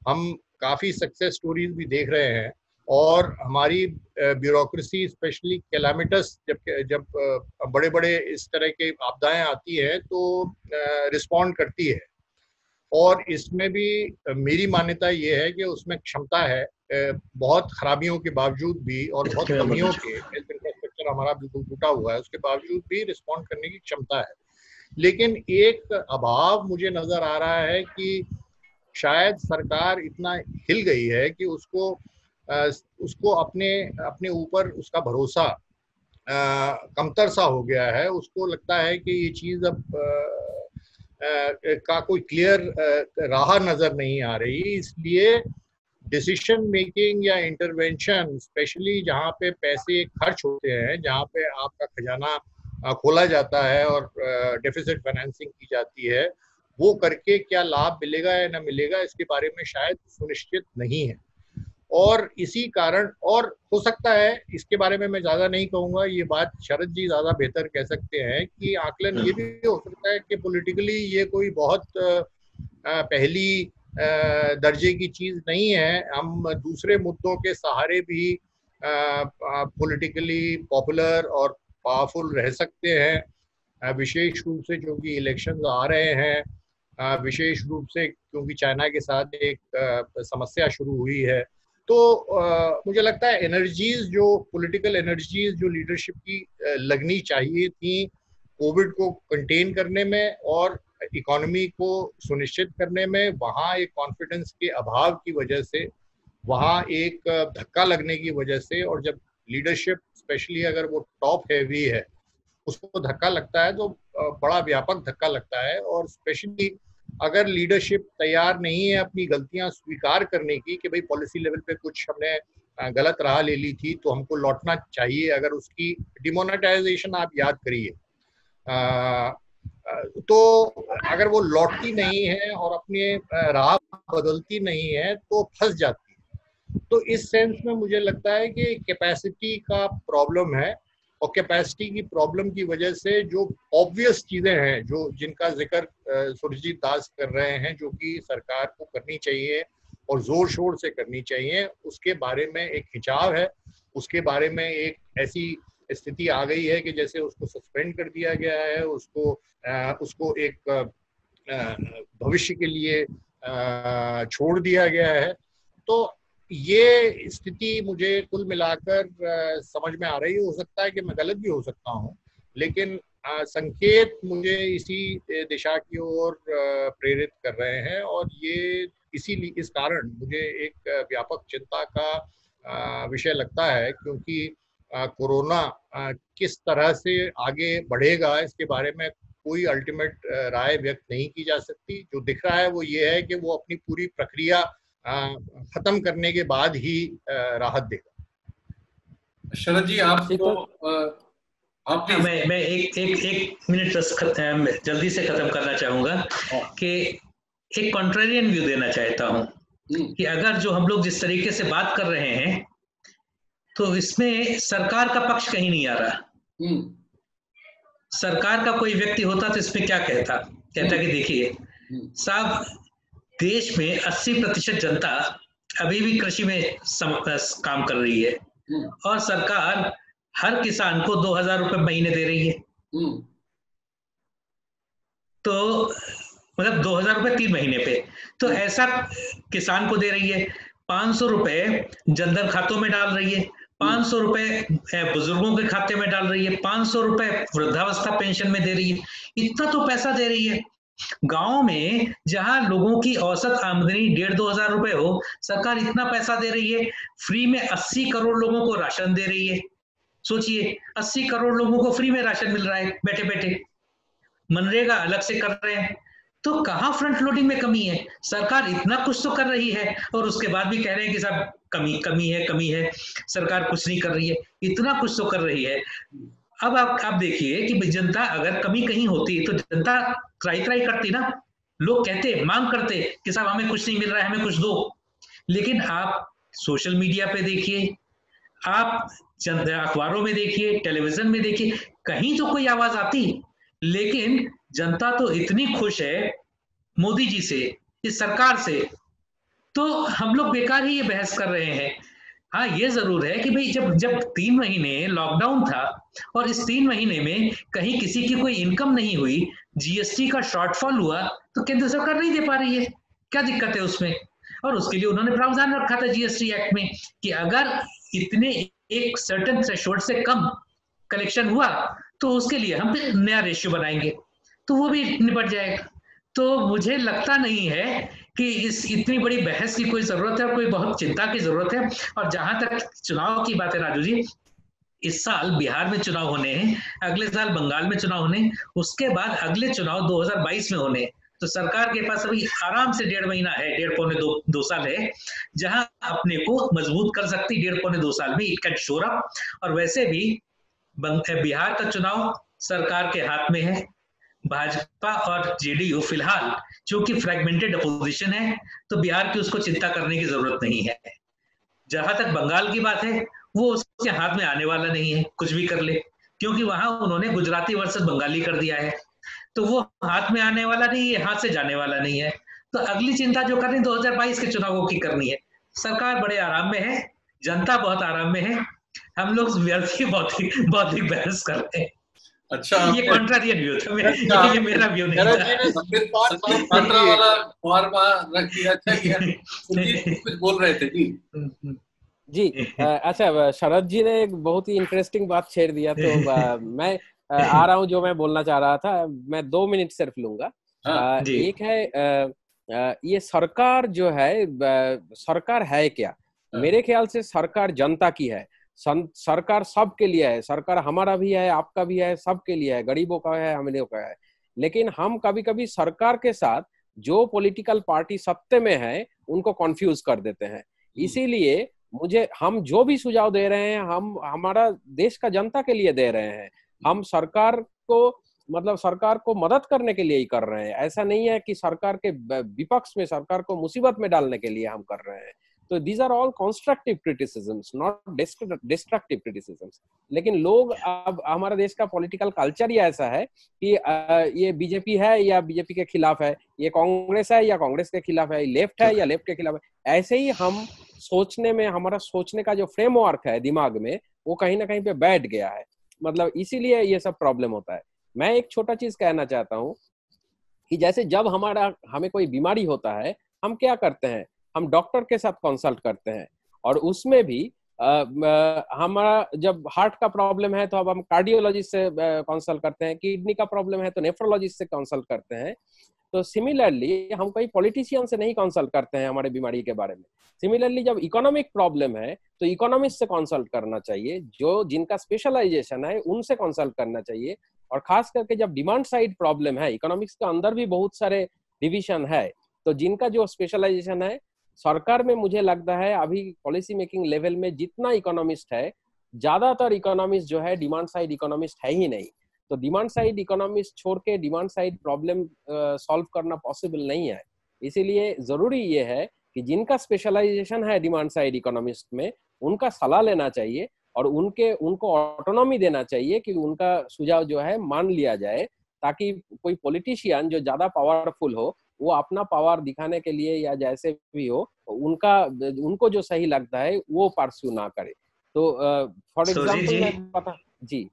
हम काफ़ी सक्सेस स्टोरीज भी देख रहे हैं, और हमारी ब्यूरोक्रेसी स्पेशली कैलामिटस जब बड़े बड़े इस तरह के आपदाएं आती हैं तो रिस्पॉन्ड करती है, और इसमें भी मेरी मान्यता ये है कि उसमें क्षमता है, बहुत खराबियों के बावजूद भी और बहुत कमियों के, हेल्थ इंफ्रास्ट्रक्चर हमारा बिल्कुल टूटा हुआ है, उसके बावजूद भी रिस्पॉन्ड करने की क्षमता है। लेकिन एक अभाव मुझे नजर आ रहा है कि शायद सरकार इतना हिल गई है कि उसको अपने ऊपर उसका भरोसा कमतर सा हो गया है। उसको लगता है कि ये चीज अब का कोई क्लियर राह नजर नहीं आ रही, इसलिए डिसीजन मेकिंग या इंटरवेंशन, स्पेशली जहाँ पे पैसे खर्च होते हैं, जहाँ पे आपका खजाना खोला जाता है और डेफिसिट फाइनेंसिंग की जाती है, वो करके क्या लाभ मिलेगा या ना मिलेगा इसके बारे में शायद सुनिश्चित नहीं है। और इसी कारण, और हो सकता है इसके बारे में मैं ज्यादा नहीं कहूंगा, ये बात शरद जी ज्यादा बेहतर कह सकते हैं कि आकलन ये भी हो सकता है कि पॉलिटिकली ये कोई बहुत पहली दर्जे की चीज नहीं है। हम दूसरे मुद्दों के सहारे भी पॉलिटिकली पॉपुलर और पावरफुल रह सकते हैं, विशेष रूप से क्योंकि इलेक्शंस आ रहे हैं, विशेष रूप से क्योंकि चाइना के साथ एक समस्या शुरू हुई है। तो मुझे लगता है एनर्जीज, जो पॉलिटिकल एनर्जीज जो लीडरशिप की लगनी चाहिए थी कोविड को कंटेन करने में और इकोनॉमी को सुनिश्चित करने में, वहाँ एक कॉन्फिडेंस के अभाव की वजह से, वहाँ एक धक्का लगने की वजह से, और जब लीडरशिप स्पेशली अगर वो टॉप हैवी है उसको धक्का लगता है तो बड़ा व्यापक धक्का लगता है। और स्पेशली अगर लीडरशिप तैयार नहीं है अपनी गलतियां स्वीकार करने की कि भाई पॉलिसी लेवल पे कुछ हमने गलत राह ले ली थी तो हमको लौटना चाहिए, अगर उसकी डिमोनेटाइजेशन आप याद करिए, तो अगर वो लौटती नहीं है और अपने राह बदलती नहीं है तो फंस जाती है। तो इस सेंस में मुझे लगता है कि कैपेसिटी का प्रॉब्लम है, और कैपेसिटी की प्रॉब्लम की वजह से जो ऑब्वियस चीजें हैं, जो जिनका जिक्र सुरजीत दास कर रहे हैं, जो कि सरकार को करनी चाहिए और जोर शोर से करनी चाहिए, उसके बारे में एक हिचाव है, उसके बारे में एक ऐसी स्थिति आ गई है कि जैसे उसको सस्पेंड कर दिया गया है, उसको एक भविष्य के लिए छोड़ दिया गया है। तो ये स्थिति मुझे कुल मिलाकर समझ में आ रही है। हो सकता है कि मैं गलत भी हो सकता हूँ, लेकिन संकेत मुझे इसी दिशा की ओर प्रेरित कर रहे हैं, और ये इसीलिए इस कारण मुझे एक व्यापक चिंता का विषय लगता है, क्योंकि कोरोना किस तरह से आगे बढ़ेगा इसके बारे में कोई अल्टीमेट राय व्यक्त नहीं की जा सकती। जो दिख रहा है वो ये है कि वो अपनी पूरी प्रक्रिया खत्म करने के बाद ही राहत देगा। शरद जी आपको मैं एक मिनट जल्दी से खत्म करना चाहूंगा कि एक कॉन्ट्रेरियन व्यू देना चाहता हूं कि अगर जो हम लोग जिस तरीके से बात कर रहे हैं तो इसमें सरकार का पक्ष कहीं नहीं आ रहा। सरकार का कोई व्यक्ति होता तो इसमें क्या कहता कि देखिए साहब, देश में 80% जनता अभी भी कृषि में काम कर रही है और सरकार हर किसान को 2,000 रुपए महीने दे रही है। तो मतलब 2,000 रुपए 3 महीने पे, तो ऐसा किसान को दे रही है। 500 रुपए जनधन खातों में डाल रही है, 500 रुपए बुजुर्गों के खाते में डाल रही है, 500 रुपए वृद्धावस्था पेंशन में दे रही है। इतना तो पैसा दे रही है। गांव में जहां लोगों की औसत आमदनी 1,500-2 हजार रुपए हो, सरकार इतना पैसा दे रही है। फ्री में 80 करोड़ लोगों को राशन दे रही है। सोचिए, 80 करोड़ लोगों को फ्री में राशन मिल रहा है बैठे बैठे। मनरेगा अलग से कर रहे हैं। तो कहां फ्रंट लोडिंग में कमी है? सरकार इतना कुछ तो कर रही है और उसके बाद भी कह रहे हैं कि साहब कमी है, सरकार कुछ नहीं कर रही है। इतना कुछ तो कर रही है। अब आप देखिए कि जनता अगर कमी कहीं होती तो जनता ट्राई करती ना। लोग कहते, मांग करते कि साहब हमें कुछ नहीं मिल रहा है, हमें कुछ दो। लेकिन आप सोशल मीडिया पे देखिए, आप अखबारों में देखिए, टेलीविजन में देखिए, कहीं तो कोई आवाज आती। लेकिन जनता तो इतनी खुश है मोदी जी से, इस सरकार से, तो हम लोग बेकार ही ये बहस कर रहे हैं। हाँ, ये जरूर है कि भाई जब 3 महीने लॉकडाउन था और इस 3 महीने में कहीं किसी की कोई इनकम नहीं हुई, जीएसटी का शॉर्टफॉल हुआ, तो केंद्र सरकार नहीं दे पा रही है। क्या दिक्कत है उसमें? और उसके लिए उन्होंने प्रावधान रखा था जीएसटी एक्ट में कि अगर इतने एक सर्टेन थ्रेशोल्ड से कम कलेक्शन हुआ तो उसके लिए हम फिर नया रेशियो बनाएंगे, तो वो भी निपट जाएगा। तो मुझे लगता नहीं है कि इस इतनी बड़ी बहस की कोई जरूरत है, कोई बहुत चिंता की जरूरत है। और जहां तक चुनाव की बात है राजू जी, इस साल बिहार में चुनाव होने हैं, अगले साल बंगाल में चुनाव होने, उसके बाद अगले चुनाव 2022 में होने। तो सरकार के पास अभी आराम से 1.5 महीना है, 1.5-2 साल है, जहां अपने को मजबूत कर सकती। 1.5-2 साल में इट कैन शोर अप। और वैसे भी बिहार का चुनाव सरकार के हाथ में है। भाजपा और जेडीयू फिलहाल चूंकि फ्रैगमेंटेड अपोजिशन है, तो बिहार की उसको चिंता करने की जरूरत नहीं है। जहां तक बंगाल की बात है, वो उसके हाथ में आने वाला नहीं है, कुछ भी कर ले, क्योंकि वहां उन्होंने गुजराती वर्सेस बंगाली कर दिया है, तो वो हाथ में आने वाला नहीं है, हाथ से जाने वाला नहीं है। तो अगली चिंता जो करनी 2022 के चुनावों की करनी है। सरकार बड़े आराम में है, जनता बहुत आराम में है, हम लोग व्यर्थी बौद्धिक बौद्धिक बहस कर रहे हैं। अच्छा, ये कॉन्ट्रारियन व्यू था, ये मेरा व्यू नहीं शरद था। जी ने संबित बात संबित साफ पात्रा की है। वाला फॉर्म रख दिया, अच्छा किया। सुरजीत कुछ बोल रहे थे जी। जी अच्छा, शरद जी ने एक बहुत ही इंटरेस्टिंग बात छेड़ दिया, तो मैं आ रहा हूँ। जो मैं बोलना चाह रहा था, मैं 2 मिनट सिर्फ लूंगा। हाँ जी एक है ये सरकार जो है, सरकार है क्या? मेरे ख्याल से सरकार जनता की है। सरकार सबके लिए है। सरकार हमारा भी है, आपका भी है, सबके लिए है, गरीबों का है, अमीरों का है। लेकिन हम कभी कभी सरकार के साथ जो पॉलिटिकल पार्टी सत्ते में है उनको कंफ्यूज कर देते हैं। इसीलिए मुझे, हम जो भी सुझाव दे रहे हैं, हम हमारा देश का जनता के लिए दे रहे हैं। हम सरकार को, मतलब सरकार को मदद करने के लिए ही कर रहे हैं। ऐसा नहीं है कि सरकार के विपक्ष में, सरकार को मुसीबत में डालने के लिए हम कर रहे हैं। तो these are all constructive criticisms, not destructive criticisms. लेकिन लोग, अब हमारा देश का पॉलिटिकल कल्चर ही ऐसा है कि ये बीजेपी है या बीजेपी के खिलाफ है, ये कांग्रेस है या कांग्रेस के खिलाफ है, लेफ्ट है या लेफ्ट के खिलाफ है। ऐसे ही हम सोचने में, हमारा सोचने का जो फ्रेमवर्क है दिमाग में, वो कहीं ना कहीं पे बैठ गया है। मतलब इसीलिए ये सब प्रॉब्लम होता है। मैं एक छोटा चीज कहना चाहता हूँ कि जैसे जब हमें कोई बीमारी होता है, हम क्या करते हैं? हम डॉक्टर के साथ कंसल्ट करते हैं। और उसमें भी हमारा जब हार्ट का प्रॉब्लम है तो अब हम कार्डियोलॉजिस्ट से कंसल्ट करते हैं, किडनी का प्रॉब्लम है तो नेफ्रोलॉजिस्ट से कंसल्ट करते हैं। तो सिमिलरली हम कोई पॉलिटिशियन से नहीं कंसल्ट करते हैं हमारे बीमारी के बारे में। सिमिलरली जब इकोनॉमिक प्रॉब्लम है तो इकोनॉमिस्ट से कंसल्ट करना चाहिए, जो जिनका स्पेशलाइजेशन है उनसे कंसल्ट करना चाहिए। और खास करके जब डिमांड साइड प्रॉब्लम है, इकोनॉमिक्स के अंदर भी बहुत सारे डिवीजन है, तो जिनका जो स्पेशलाइजेशन है, सरकार में मुझे लगता है अभी पॉलिसी मेकिंग लेवल में जितना इकोनॉमिस्ट है, ज्यादातर इकोनॉमिस्ट जो है डिमांड साइड इकोनॉमिस्ट है ही नहीं। तो डिमांड साइड इकोनॉमिस्ट छोड़ के डिमांड साइड प्रॉब्लम सॉल्व करना पॉसिबल नहीं है। इसीलिए जरूरी ये है कि जिनका स्पेशलाइजेशन है डिमांड साइड इकोनॉमिस्ट में, उनका सलाह लेना चाहिए और उनको ऑटोनॉमी देना चाहिए कि उनका सुझाव जो है मान लिया जाए, ताकि कोई पॉलिटिशियन जो ज्यादा पावरफुल हो, वो अपना पावर दिखाने के लिए या जैसे भी हो, उनको जो सही लगता है वो परस्यू ना करे। तो फॉर एग्जाम्पल मैं पता जी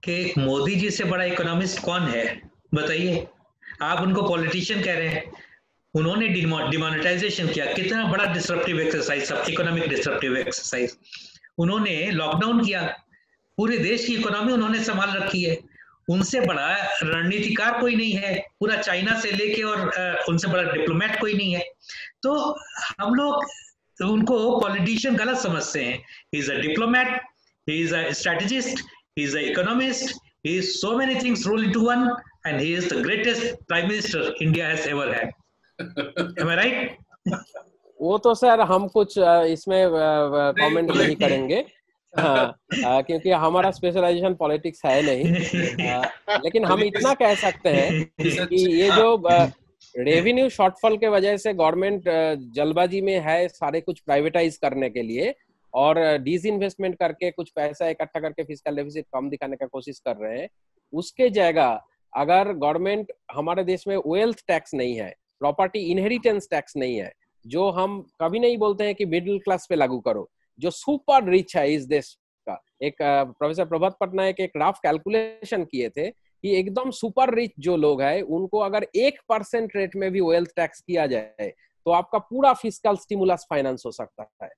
कि मोदी जी से बड़ा इकोनॉमिस्ट कौन है, बताइए। आप उनको पॉलिटिशियन कह रहे हैं, उन्होंने डिमोनेटाइजेशन किया, कितना बड़ा disruptive exercise, economic disruptive exercise. उन्होंने लॉकडाउन किया, पूरे देश की इकोनॉमी उन्होंने संभाल रखी है। उनसे बड़ा रणनीतिकार कोई नहीं है, पूरा चाइना से लेके, और उनसे बड़ा डिप्लोमेट कोई नहीं है। तो हम लोग उनको पॉलिटिशियन गलत समझते हैं। He is a diplomat, he is a strategist, he is an economist, he is so many things rolled into one, and he is the greatest prime minister India has ever had. Am I right? वो तो सर हम कुछ इसमें कमेंट नहीं करेंगे, हाँ, क्योंकि हमारा स्पेशलाइजेशन पॉलिटिक्स है नहीं। लेकिन हम इतना कह सकते हैं कि ये जो रेवेन्यू शॉर्टफॉल के वजह से गवर्नमेंट जल्दबाजी में है सारे कुछ प्राइवेटाइज करने के लिए, और डिसइन्वेस्टमेंट करके कुछ पैसा इकट्ठा करके फिस्कल डेफिसिट कम दिखाने का कोशिश कर रहे हैं। उसके जगह अगर गवर्नमेंट, हमारे देश में वेल्थ टैक्स नहीं है, प्रॉपर्टी इनहेरिटेंस टैक्स नहीं है, जो हम कभी नहीं बोलते हैं कि मिडिल क्लास पे लागू करो, जो सुपर रिच है इस देश का। एक प्रोफेसर प्रभात पटनायक एक रफ कैलकुलेशन किए थे कि एकदम सुपर रिच जो लोग हैं, उनको अगर 1% रेट में भी वेल्थ टैक्स किया जाए तो आपका पूरा फिस्कल स्टिमुलस फाइनेंस हो सकता है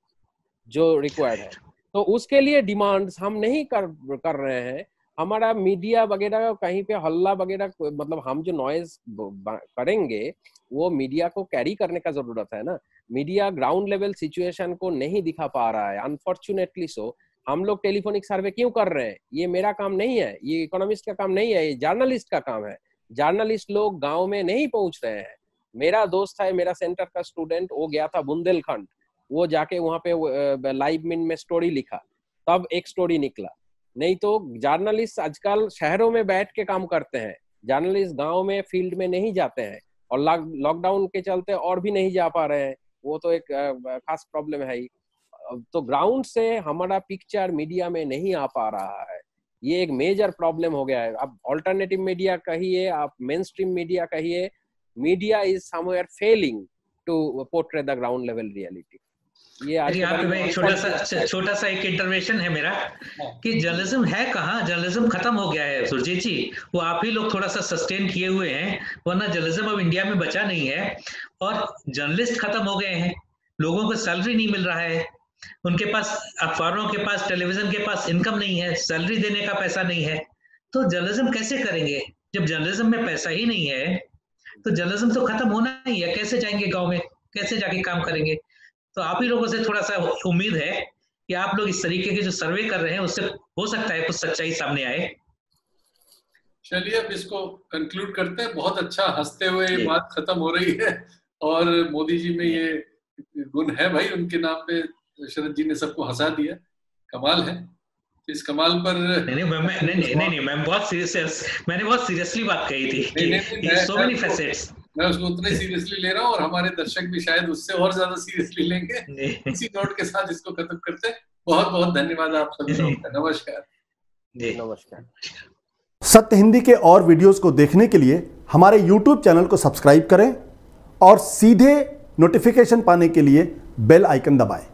जो रिक्वायर्ड है। तो उसके लिए डिमांड्स हम नहीं कर रहे हैं। हमारा मीडिया वगैरह कहीं पे हल्ला वगैरह, मतलब हम जो नॉइज करेंगे वो मीडिया को कैरी करने का जरूरत है ना। मीडिया ग्राउंड लेवल सिचुएशन को नहीं दिखा पा रहा है, अनफॉर्चुनेटली सो। हम लोग टेलीफोनिक सर्वे क्यों कर रहे हैं? ये मेरा काम नहीं है, ये इकोनॉमिस्ट का काम नहीं है, ये जर्नलिस्ट का काम है। जर्नलिस्ट लोग गाँव में नहीं पहुंच रहे हैं। मेरा दोस्त है, मेरा सेंटर का स्टूडेंट, वो गया था बुंदेलखंड, वो जाके वहां पे लाइव मिन में स्टोरी लिखा, तब एक स्टोरी निकला। नहीं तो जर्नलिस्ट आजकल शहरों में बैठ के काम करते हैं, जर्नलिस्ट गांव में फील्ड में नहीं जाते हैं, और लॉकडाउन के चलते और भी नहीं जा पा रहे हैं। वो तो एक खास प्रॉब्लम है ही। तो ग्राउंड से हमारा पिक्चर मीडिया में नहीं आ पा रहा है। ये एक मेजर प्रॉब्लम हो गया है। आप ऑल्टरनेटिव मीडिया कहिए, आप मेन स्ट्रीम मीडिया कहिए, media is somewhere failing to portray the ground level reality. ये आज छोटा सा एक इंटरवेंशन है मेरा कि जर्नलिज्म है कहाँ, जर्नलिज्म खत्म हो गया है सुरजीत जी। वो आप ही लोग थोड़ा सा सस्टेन किए हुए हैं, वरना जर्नलिज्म अब इंडिया में बचा नहीं है। और जर्नलिस्ट खत्म हो गए हैं, लोगों को सैलरी नहीं मिल रहा है, उनके पास अखबारों के पास टेलीविजन के पास इनकम नहीं है, सैलरी देने का पैसा नहीं है। तो जर्नलिज्म कैसे करेंगे जब जर्नलिज्म में पैसा ही नहीं है? तो जर्नलिज्म तो खत्म होना ही है। कैसे जाएंगे गांव में, कैसे जाके काम करेंगे? तो आप ही लोगों से थोड़ा सा उम्मीद है कि आप लोग इस तरीके के जो सर्वे कर रहे हैं उससे हो सकता है कुछ सच्चाई सामने आए। चलिए अब इसको कंक्लूड करते हैं। बहुत अच्छा, हंसते हुए बात खत्म हो रही है। और मोदी जी में ये गुण है भाई, उनके नाम पे शरद जी ने सबको हंसा दिया, कमाल है। तो इस कमाल पर नहीं मैं बहुत सीरियस, मैंने बहुत सीरियसली बात कही थी कि सो मेनी फैसेट्स। मैं उसको उतने सीरियसली ले रहा हूँ और हमारे दर्शक भी शायद उससे और ज्यादा सीरियसली लेंगे। इसी नोट के साथ इसको खत्म करते हैं। बहुत बहुत धन्यवाद आप सभी लोगों का। नमस्कार। नमस्कार। सत्य हिंदी के और वीडियोस को देखने के लिए हमारे YouTube चैनल को सब्सक्राइब करें और सीधे नोटिफिकेशन पाने के लिए बेल आइकन दबाएं।